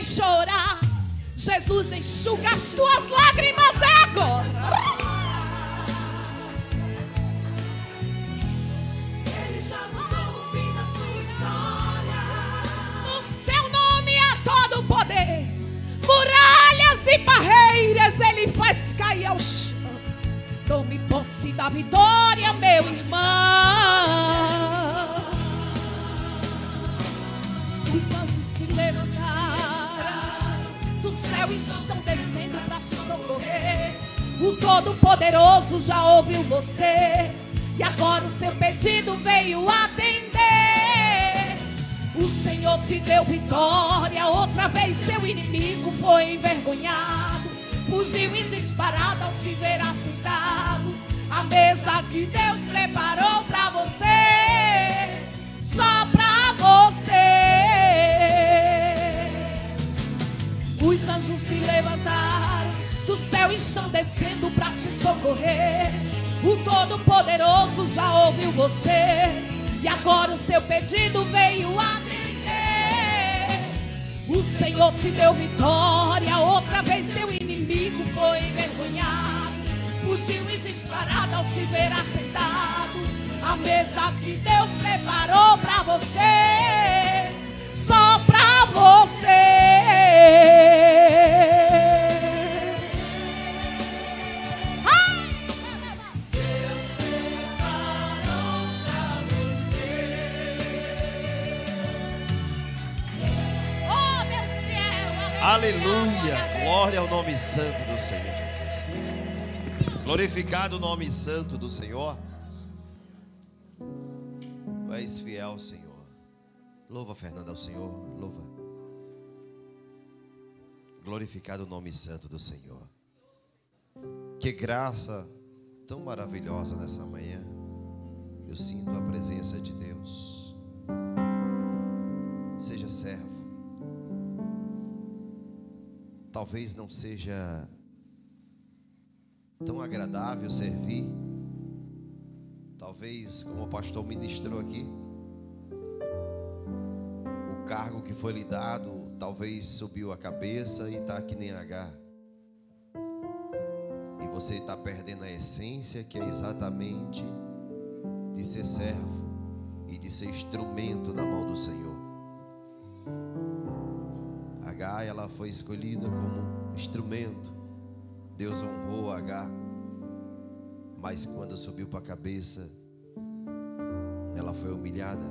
Chorar, Jesus enxuga as tuas lágrimas agora. Ele já mudou o fim da sua história. No seu nome há todo o poder. Muralhas e barreiras ele faz cair ao chão. Tome posse da vitória, meu irmão. Os anjos se levantaram, do céu estão descendo para te socorrer. O Todo-Poderoso já ouviu você, e agora o seu pedido veio atender. O Senhor te deu vitória. Outra vez seu inimigo foi envergonhado. Fugiu e disparado ao te ver assentado. A mesa que Deus preparou para você, só para você. Os anjos se levantaram, do céu estão descendo para te socorrer. O Todo-Poderoso já ouviu você e agora o seu pedido veio atender. O Senhor te deu vitória, outra vez seu inimigo foi envergonhado. Fugiu e disparado ao te ver assentado à mesa que Deus preparou para você, só para você. Aleluia, glória ao nome santo do Senhor Jesus. Glorificado o nome santo do Senhor. Tu és fiel, Senhor. Louva, Fernanda, ao Senhor, louva. Glorificado o nome santo do Senhor. Que graça tão maravilhosa nessa manhã. Eu sinto a presença de Deus. Seja servo. Talvez não seja tão agradável servir. Talvez, como o pastor ministrou aqui, o cargo que foi lhe dado, talvez subiu a cabeça e está que nem Agar. E você está perdendo a essência, que é exatamente de ser servo e de ser instrumento na mão do Senhor. Agar, ela foi escolhida como instrumento. Deus honrou Agar, mas quando subiu para a cabeça, ela foi humilhada.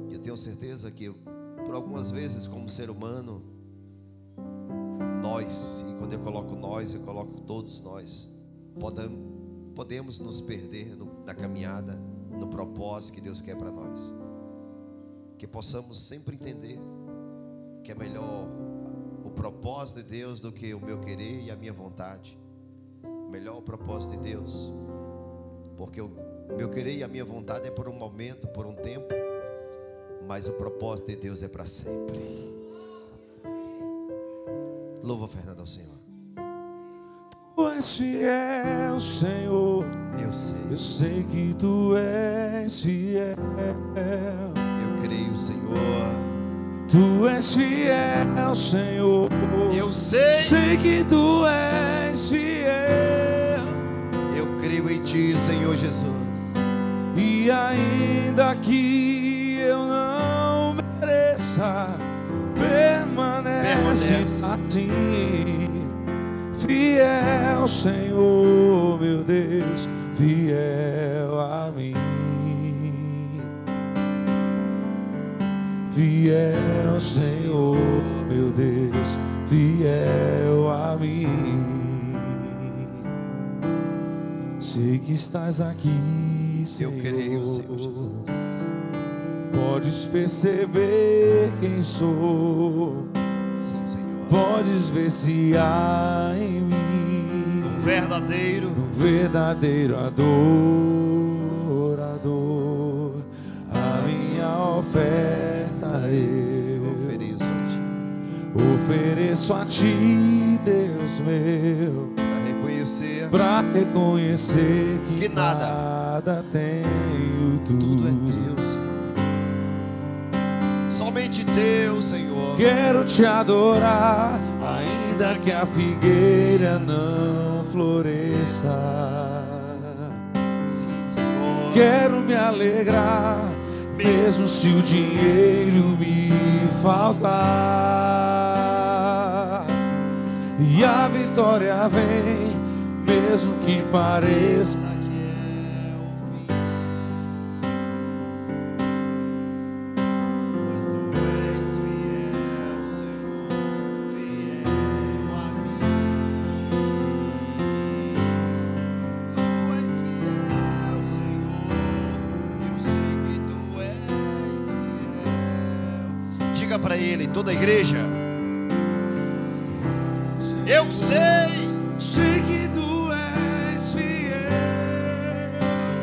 Eu tenho certeza que por algumas vezes, como ser humano, nós, e quando eu coloco nós, eu coloco todos nós, podemos nos perder na caminhada, no propósito que Deus quer para nós. Que possamos sempre entender que é melhor o propósito de Deus do que o meu querer e a minha vontade. Melhor o propósito de Deus, porque o meu querer e a minha vontade é por um momento, por um tempo, mas o propósito de Deus é para sempre. Louva, Fernanda, ao Senhor. Tu és fiel, Senhor. Eu sei que tu és fiel. Eu creio, Senhor. Tu és fiel, Senhor. Eu sei que tu és fiel. Eu creio em ti, Senhor Jesus. E ainda que eu não mereça, permanece assim. Fiel, Senhor, meu Deus, fiel a mim. Fiel, Senhor, meu Deus, fiel a mim. Sei que estás aqui, Senhor. Eu creio, Senhor Jesus. Podes perceber quem sou. Sim, Senhor. Podes ver se há em mim um verdadeiro adorador. A minha oferta eu ofereço a ti, Deus meu, para reconhecer que nada tenho, tudo é Deus, somente Deus, Senhor. Quero te adorar, ainda que a figueira não floresça. Sim, Senhor. Quero me alegrar, mesmo se o dinheiro me faltar. E a vitória vem, mesmo que pareça que é o fim. Pois tu és fiel, Senhor, fiel a mim. Tu és fiel, Senhor. Eu sei que tu és fiel. Diga para ele, toda a igreja. Eu sei que tu és fiel.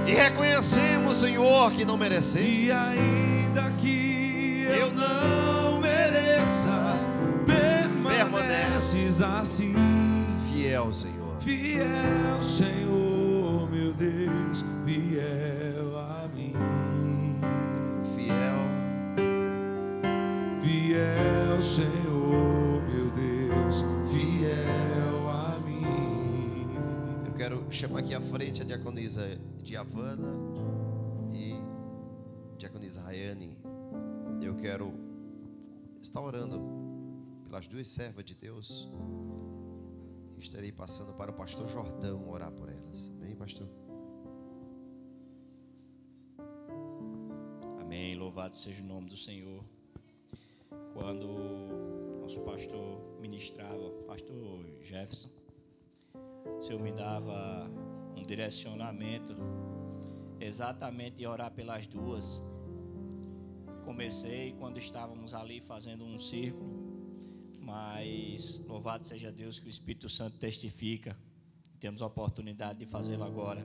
E reconhecemos, Senhor, que não merecemos. E ainda que eu não mereça, permaneces assim. Fiel, Senhor. Fiel, Senhor, meu Deus, fiel a mim. Fiel. Fiel, Senhor, meu Deus, fiel a mim. Eu quero chamar aqui à frente a diaconisa Diavana e diaconisa Rayane. Eu quero estar orando pelas duas servas de Deus. Estarei passando para o pastor Jordão orar por elas. Amém, pastor? Amém, louvado seja o nome do Senhor. Quando nosso pastor ministrava, pastor Jefferson, o Senhor me dava um direcionamento exatamente de orar pelas duas. Comecei quando estávamos ali fazendo um círculo, mas louvado seja Deus que o Espírito Santo testifica. Temos a oportunidade de fazê-lo agora.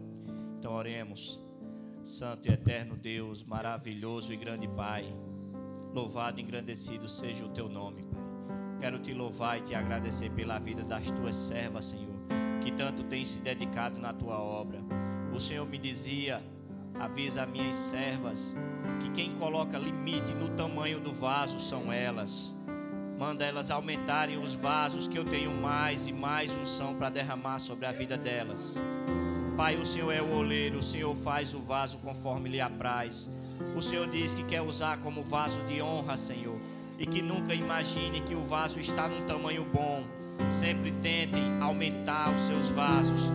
Então oremos. Santo e eterno Deus, maravilhoso e grande Pai, louvado e engrandecido seja o teu nome, Pai. Quero te louvar e te agradecer pela vida das tuas servas, Senhor, que tanto têm se dedicado na tua obra. O Senhor me dizia: avisa minhas servas que quem coloca limite no tamanho do vaso são elas. Manda elas aumentarem os vasos, que eu tenho mais e mais unção para derramar sobre a vida delas. Pai, o Senhor é o oleiro, o Senhor faz o vaso conforme lhe apraz. O Senhor diz que quer usar como vaso de honra, Senhor, e que nunca imagine que o vaso está num tamanho bom. Sempre tentem aumentar os seus vasos.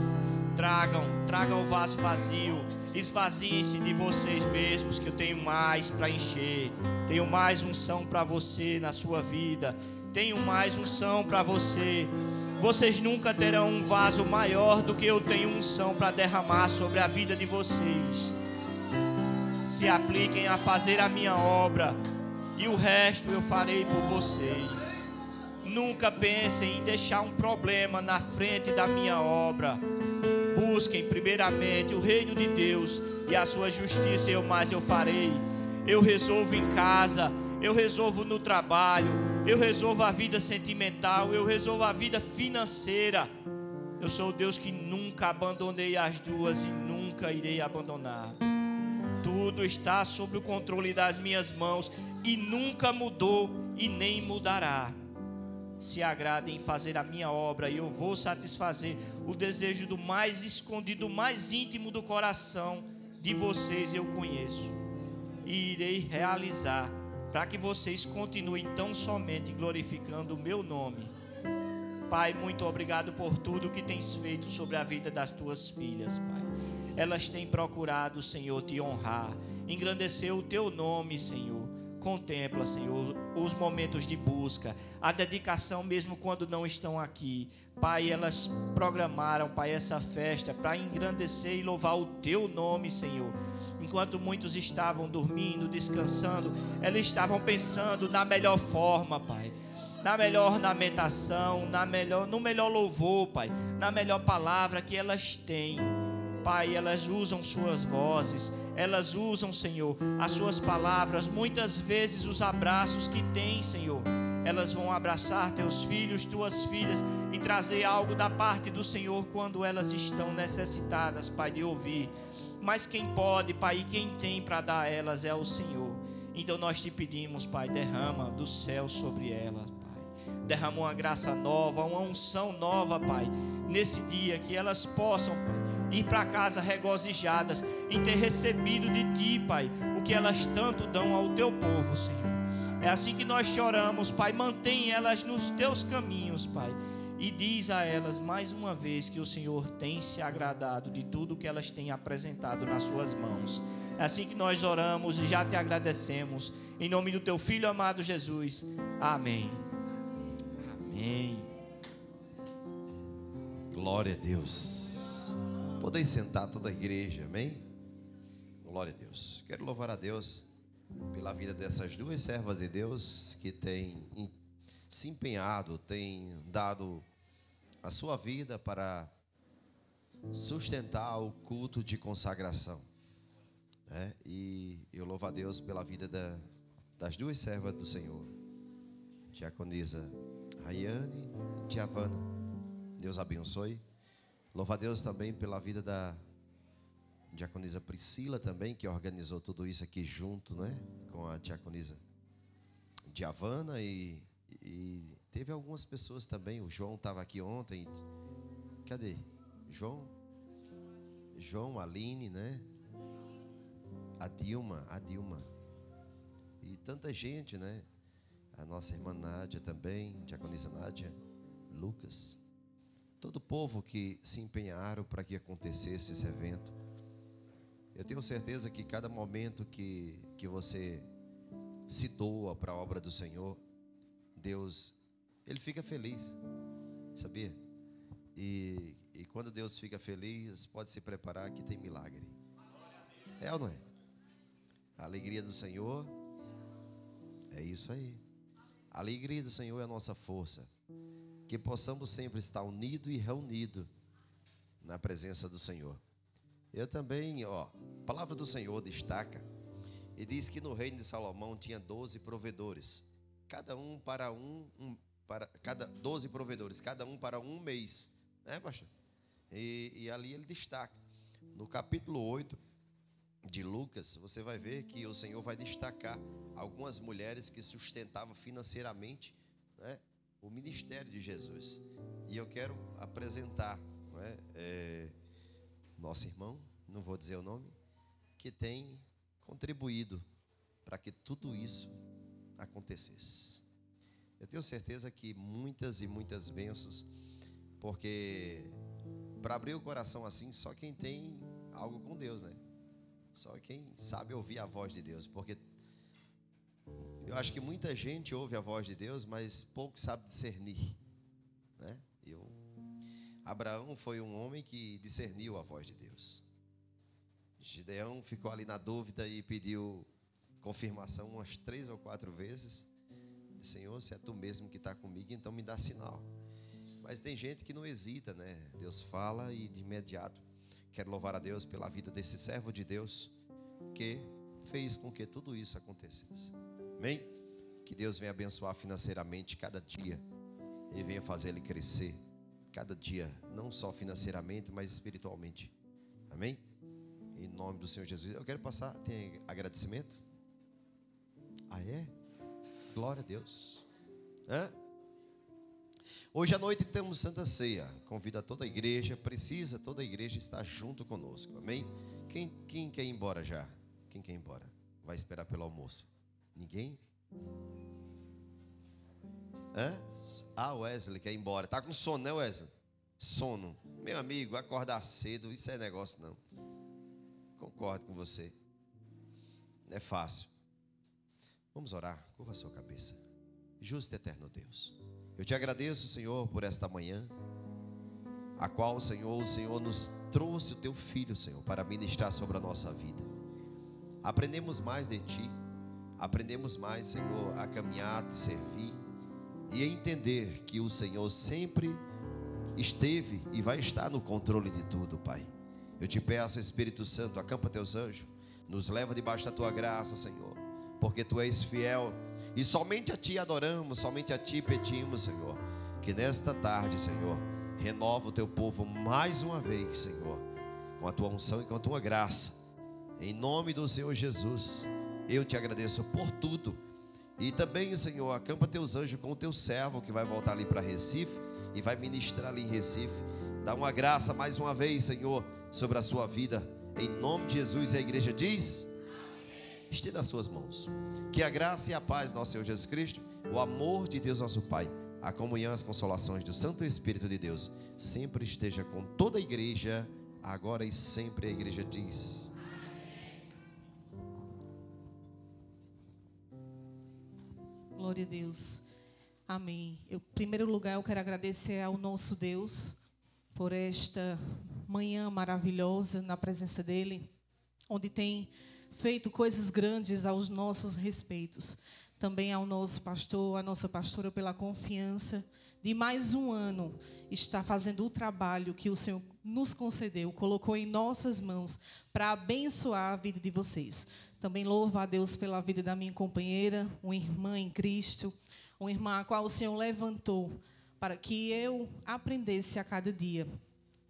Tragam o vaso vazio. Esvaziem-se de vocês mesmos, que eu tenho mais para encher. Tenho mais unção para você na sua vida. Tenho mais unção para você. Vocês nunca terão um vaso maior do que eu tenho unção para derramar sobre a vida de vocês. Se apliquem a fazer a minha obra, e o resto eu farei por vocês. Nunca pensem em deixar um problema na frente da minha obra. Busquem primeiramente o reino de Deus e a sua justiça, e eu farei. Eu resolvo em casa, eu resolvo no trabalho, eu resolvo a vida sentimental, eu resolvo a vida financeira. Eu sou o Deus que nunca abandonei as duas e nunca irei abandonar. Tudo está sob o controle das minhas mãos e nunca mudou e nem mudará. Se agradem em fazer a minha obra, e eu vou satisfazer o desejo do mais escondido, do mais íntimo do coração de vocês. Eu conheço e irei realizar, para que vocês continuem tão somente glorificando o meu nome. Pai, muito obrigado por tudo que tens feito sobre a vida das tuas filhas, Pai. Elas têm procurado, Senhor, te honrar, engrandecer o teu nome, Senhor. Contempla, Senhor, os momentos de busca, a dedicação mesmo quando não estão aqui. Pai, elas programaram, Pai, essa festa para engrandecer e louvar o teu nome, Senhor. Enquanto muitos estavam dormindo, descansando, elas estavam pensando na melhor forma, Pai, na melhor ornamentação, no melhor louvor, Pai, na melhor palavra que elas têm. Pai, elas usam suas vozes, elas usam, Senhor, as suas palavras, muitas vezes os abraços que têm, Senhor. Elas vão abraçar teus filhos, tuas filhas e trazer algo da parte do Senhor quando elas estão necessitadas, Pai, de ouvir. Mas quem pode, Pai, e quem tem para dar a elas é o Senhor. Então nós te pedimos, Pai, derrama do céu sobre elas, Pai. Derrama uma graça nova, uma unção nova, Pai, nesse dia, que elas possam, Pai, ir para casa regozijadas em ter recebido de Ti, Pai, o que elas tanto dão ao Teu povo, Senhor. É assim que nós te oramos, Pai. Mantém elas nos Teus caminhos, Pai, e diz a elas mais uma vez que o Senhor tem se agradado de tudo que elas têm apresentado nas suas mãos. É assim que nós oramos e já te agradecemos, em nome do Teu Filho amado Jesus. Amém. Amém. Glória a Deus. Podem sentar toda a igreja, amém? Glória a Deus. Quero louvar a Deus pela vida dessas duas servas de Deus que têm se empenhado, têm dado a sua vida para sustentar o culto de consagração, né? E eu louvo a Deus pela vida das duas servas do Senhor, diaconisa Rayane, Diavana. Deus abençoe. Louva a Deus também pela vida da diaconisa Priscila também, que organizou tudo isso aqui junto, né? Com a diaconisa Diavana e teve algumas pessoas também. O João estava aqui ontem. Cadê? João, Aline, né? A Dilma. E tanta gente, né? A nossa irmã Nádia também, diaconisa Nádia, Lucas. Todo o povo que se empenharam para que acontecesse esse evento. Eu tenho certeza que cada momento que você se doa para a obra do Senhor, Deus, Ele fica feliz, sabia? E quando Deus fica feliz, pode se preparar que tem milagre. É ou não é? A alegria do Senhor é isso aí. A alegria do Senhor é a nossa força. Que possamos sempre estar unidos e reunidos na presença do Senhor. Eu também, a palavra do Senhor destaca e diz que no reino de Salomão tinha 12 provedores, cada um para 12 provedores, cada um para um mês, né, pastor? E ali ele destaca. No capítulo 8 de Lucas, você vai ver que o Senhor vai destacar algumas mulheres que sustentavam financeiramente, né, o ministério de Jesus. E eu quero apresentar, né, nosso irmão, não vou dizer o nome, que tem contribuído para que tudo isso acontecesse. Eu tenho certeza que muitas e muitas bênçãos, porque para abrir o coração assim, só quem tem algo com Deus, né? Só quem sabe ouvir a voz de Deus, porque eu acho que muita gente ouve a voz de Deus, mas pouco sabe discernir, né? Abraão foi um homem que discerniu a voz de Deus. Gideão ficou ali na dúvida e pediu confirmação umas 3 ou 4 vezes. Senhor, se é tu mesmo que está comigo, então me dá sinal. Mas tem gente que não hesita, né? Deus fala e de imediato. Quero louvar a Deus pela vida desse servo de Deus que fez com que tudo isso acontecesse. Amém? Que Deus venha abençoar financeiramente cada dia e venha fazer ele crescer cada dia, não só financeiramente, mas espiritualmente. Amém? Em nome do Senhor Jesus. Eu quero passar, tem agradecimento? Ah, é? Glória a Deus. Hoje à noite temos Santa Ceia. Convido a toda a igreja, toda a igreja estar junto conosco. Amém? Quem quer ir embora já? Quem quer ir embora? Vai esperar pelo almoço? Ninguém? Wesley quer ir embora. Tá com sono, né, Wesley? Sono. Meu amigo, acordar cedo, isso é negócio não. Concordo com você. Não é fácil. Vamos orar. Curva a sua cabeça. Justo e eterno Deus, eu te agradeço, Senhor, por esta manhã, a qual, o Senhor nos trouxe o teu filho, Senhor, para ministrar sobre a nossa vida. Aprendemos mais de ti. Aprendemos mais, Senhor, a caminhar, te servir e a entender que o Senhor sempre esteve e vai estar no controle de tudo, Pai. Eu te peço, Espírito Santo, acampa teus anjos, nos leva debaixo da tua graça, Senhor, porque tu és fiel e somente a ti adoramos, somente a ti pedimos, Senhor, que nesta tarde, Senhor, renova o teu povo mais uma vez, Senhor, com a tua unção e com a tua graça. Em nome do Senhor Jesus, eu te agradeço por tudo. E também, Senhor, acampa teus anjos com o teu servo que vai voltar ali para Recife e vai ministrar ali em Recife. Dá uma graça mais uma vez, Senhor, sobre a sua vida. Em nome de Jesus, a igreja diz: amém. Estenda as suas mãos. Que a graça e a paz do nosso Senhor Jesus Cristo, o amor de Deus nosso Pai, a comunhão e as consolações do Santo Espírito de Deus sempre esteja com toda a igreja, agora e sempre. A igreja diz: glória a Deus. Amém. Em primeiro lugar, eu quero agradecer ao nosso Deus por esta manhã maravilhosa na presença dEle, onde tem feito coisas grandes aos nossos respeitos. Também ao nosso pastor, à nossa pastora, pela confiança de mais um ano estar fazendo o trabalho que o Senhor nos concedeu, colocou em nossas mãos para abençoar a vida de vocês. Também louvo a Deus pela vida da minha companheira, uma irmã em Cristo, uma irmã a qual o Senhor levantou para que eu aprendesse a cada dia.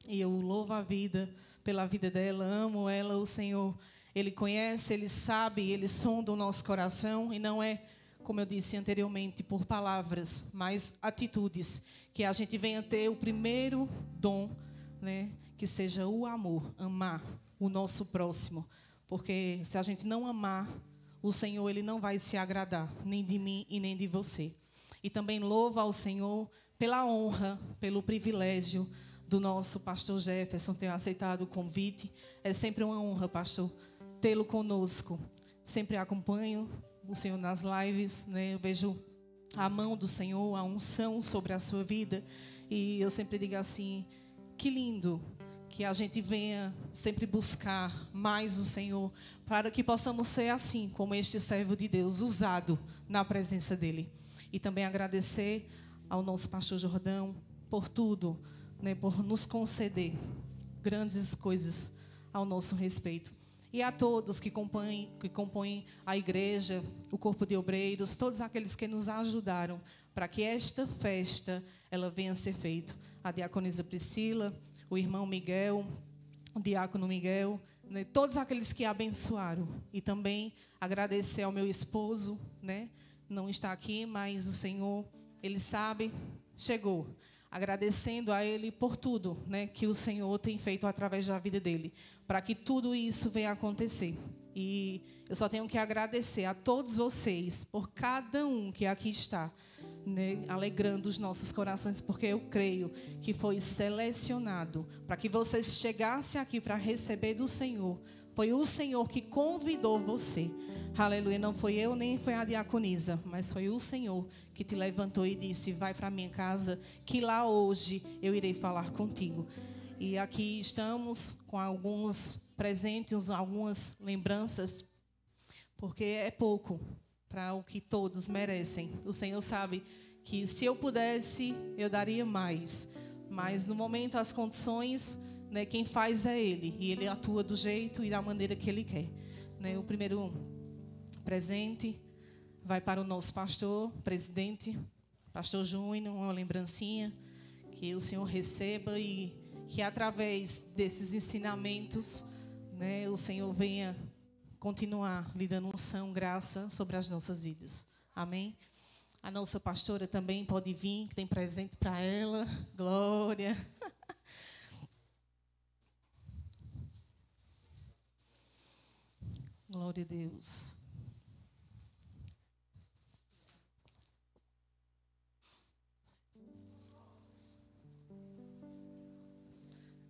E eu louvo a vida pela vida dela, amo ela, o Senhor, Ele conhece, Ele sabe, Ele sonda o nosso coração, e não é, como eu disse anteriormente, por palavras, mas atitudes, que a gente venha ter o primeiro dom, né, que seja o amor, amar o nosso próximo, porque se a gente não amar, o Senhor, Ele não vai se agradar, nem de mim e nem de você. E também louvo ao Senhor pela honra, pelo privilégio do nosso pastor Jefferson ter aceitado o convite. É sempre uma honra, pastor, tê-lo conosco. Sempre acompanho o Senhor nas lives, né? Eu vejo a mão do Senhor, a unção sobre a sua vida. E eu sempre digo assim, que lindo que a gente venha sempre buscar mais o Senhor, para que possamos ser assim, como este servo de Deus, usado na presença dEle. E também agradecer ao nosso pastor Jordão por tudo, né, por nos conceder grandes coisas ao nosso respeito. E a todos que compõem a igreja, o corpo de obreiros, todos aqueles que nos ajudaram para que esta festa ela venha a ser feita. A diaconisa Priscila, o irmão Miguel, o diácono Miguel, né, todos aqueles que abençoaram. E também agradecer ao meu esposo, né, não está aqui, mas o Senhor, Ele sabe, chegou. Agradecendo a Ele por tudo, né, que o Senhor tem feito através da vida dele, para que tudo isso venha a acontecer. E eu só tenho que agradecer a todos vocês, por cada um que aqui está, né, alegrando os nossos corações, porque eu creio que foi selecionado para que vocês chegassem aqui para receber do Senhor. Foi o Senhor que convidou você. Aleluia, não foi eu nem foi a diaconisa, mas foi o Senhor que te levantou e disse, vai para a minha casa, que lá hoje eu irei falar contigo. E aqui estamos com alguns presentes, algumas lembranças, porque é pouco para o que todos merecem. O Senhor sabe que se eu pudesse, eu daria mais. Mas no momento, as condições, né, quem faz é Ele. E Ele atua do jeito e da maneira que Ele quer. Né, o primeiro presente vai para o nosso pastor, presidente, pastor Júnior, uma lembrancinha, que o Senhor receba e que através desses ensinamentos, né, o Senhor venha continuar lhe dando unção, graça sobre as nossas vidas. Amém? A nossa pastora também pode vir, que tem presente para ela. Glória. Glória a Deus.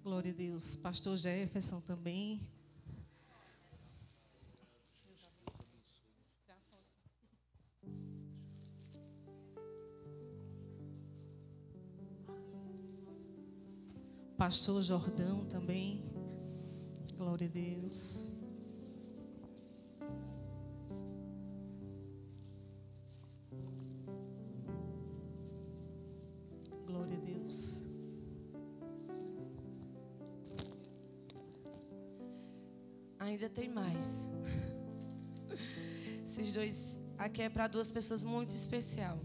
Glória a Deus. Pastor Jefferson também. Pastor Jordão também. Glória a Deus. Glória a Deus. Ainda tem mais. Esses dois aqui é para duas pessoas muito especial.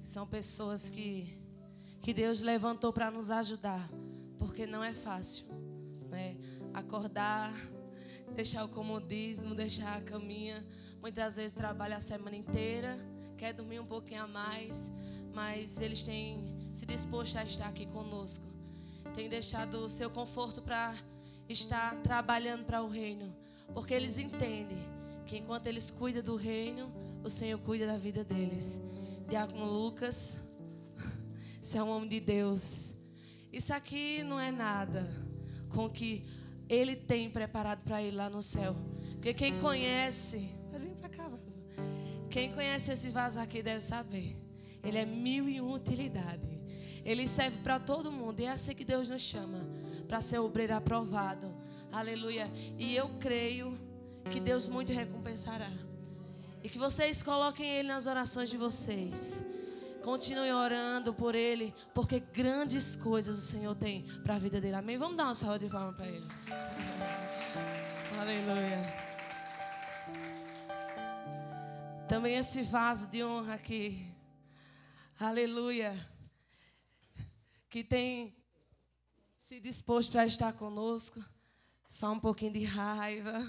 São pessoas que Deus levantou para nos ajudar, porque não é fácil, né? Acordar, deixar o comodismo, deixar a caminha. Muitas vezes trabalha a semana inteira, quer dormir um pouquinho a mais, mas eles têm se disposto a estar aqui conosco. Têm deixado o seu conforto para estar trabalhando para o reino, porque eles entendem que enquanto eles cuidam do reino, o Senhor cuida da vida deles. Diácono Lucas, você é um homem de Deus. Isso aqui não é nada com o que Ele tem preparado para ele lá no céu. Porque quem conhece, pode vir para cá, vaso. Quem conhece esse vaso aqui deve saber. Ele é 1001 utilidade. Ele serve para todo mundo. E é assim que Deus nos chama, para ser obreiro aprovado. Aleluia. E eu creio que Deus muito recompensará. E que vocês coloquem Ele nas orações de vocês. Continuem orando por Ele, porque grandes coisas o Senhor tem para a vida dele. Amém? Vamos dar uma salva de palmas para Ele. Aleluia. Também esse vaso de honra aqui. Aleluia. Que tem se disposto para estar conosco. Fala um pouquinho de raiva.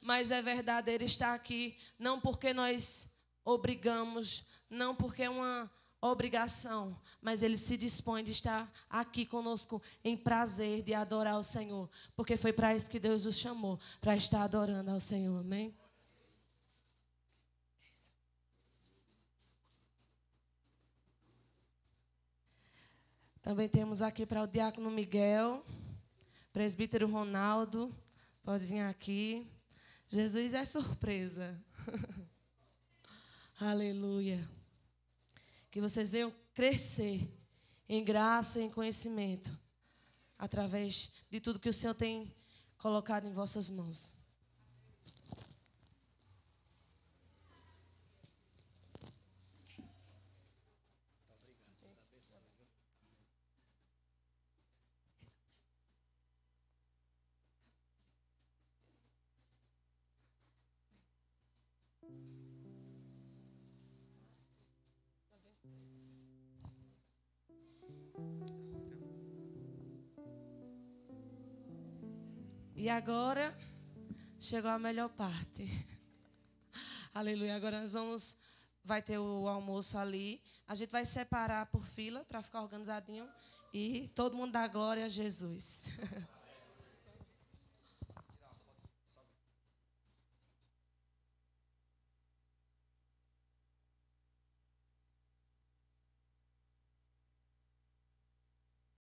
Mas é verdadeiro estar aqui, não porque nós obrigamos, não porque é uma obrigação, mas Ele se dispõe de estar aqui conosco em prazer de adorar o Senhor, porque foi para isso que Deus os chamou, para estar adorando ao Senhor, amém? Também temos aqui para o diácono Miguel, presbítero Ronaldo, pode vir aqui. Jesus é surpresa. Aleluia. Que vocês venham crescer em graça e em conhecimento, através de tudo que o Senhor tem colocado em vossas mãos. E agora, chegou a melhor parte. Aleluia. Agora vai ter o almoço ali. A gente vai separar por fila para ficar organizadinho. E todo mundo dá glória a Jesus.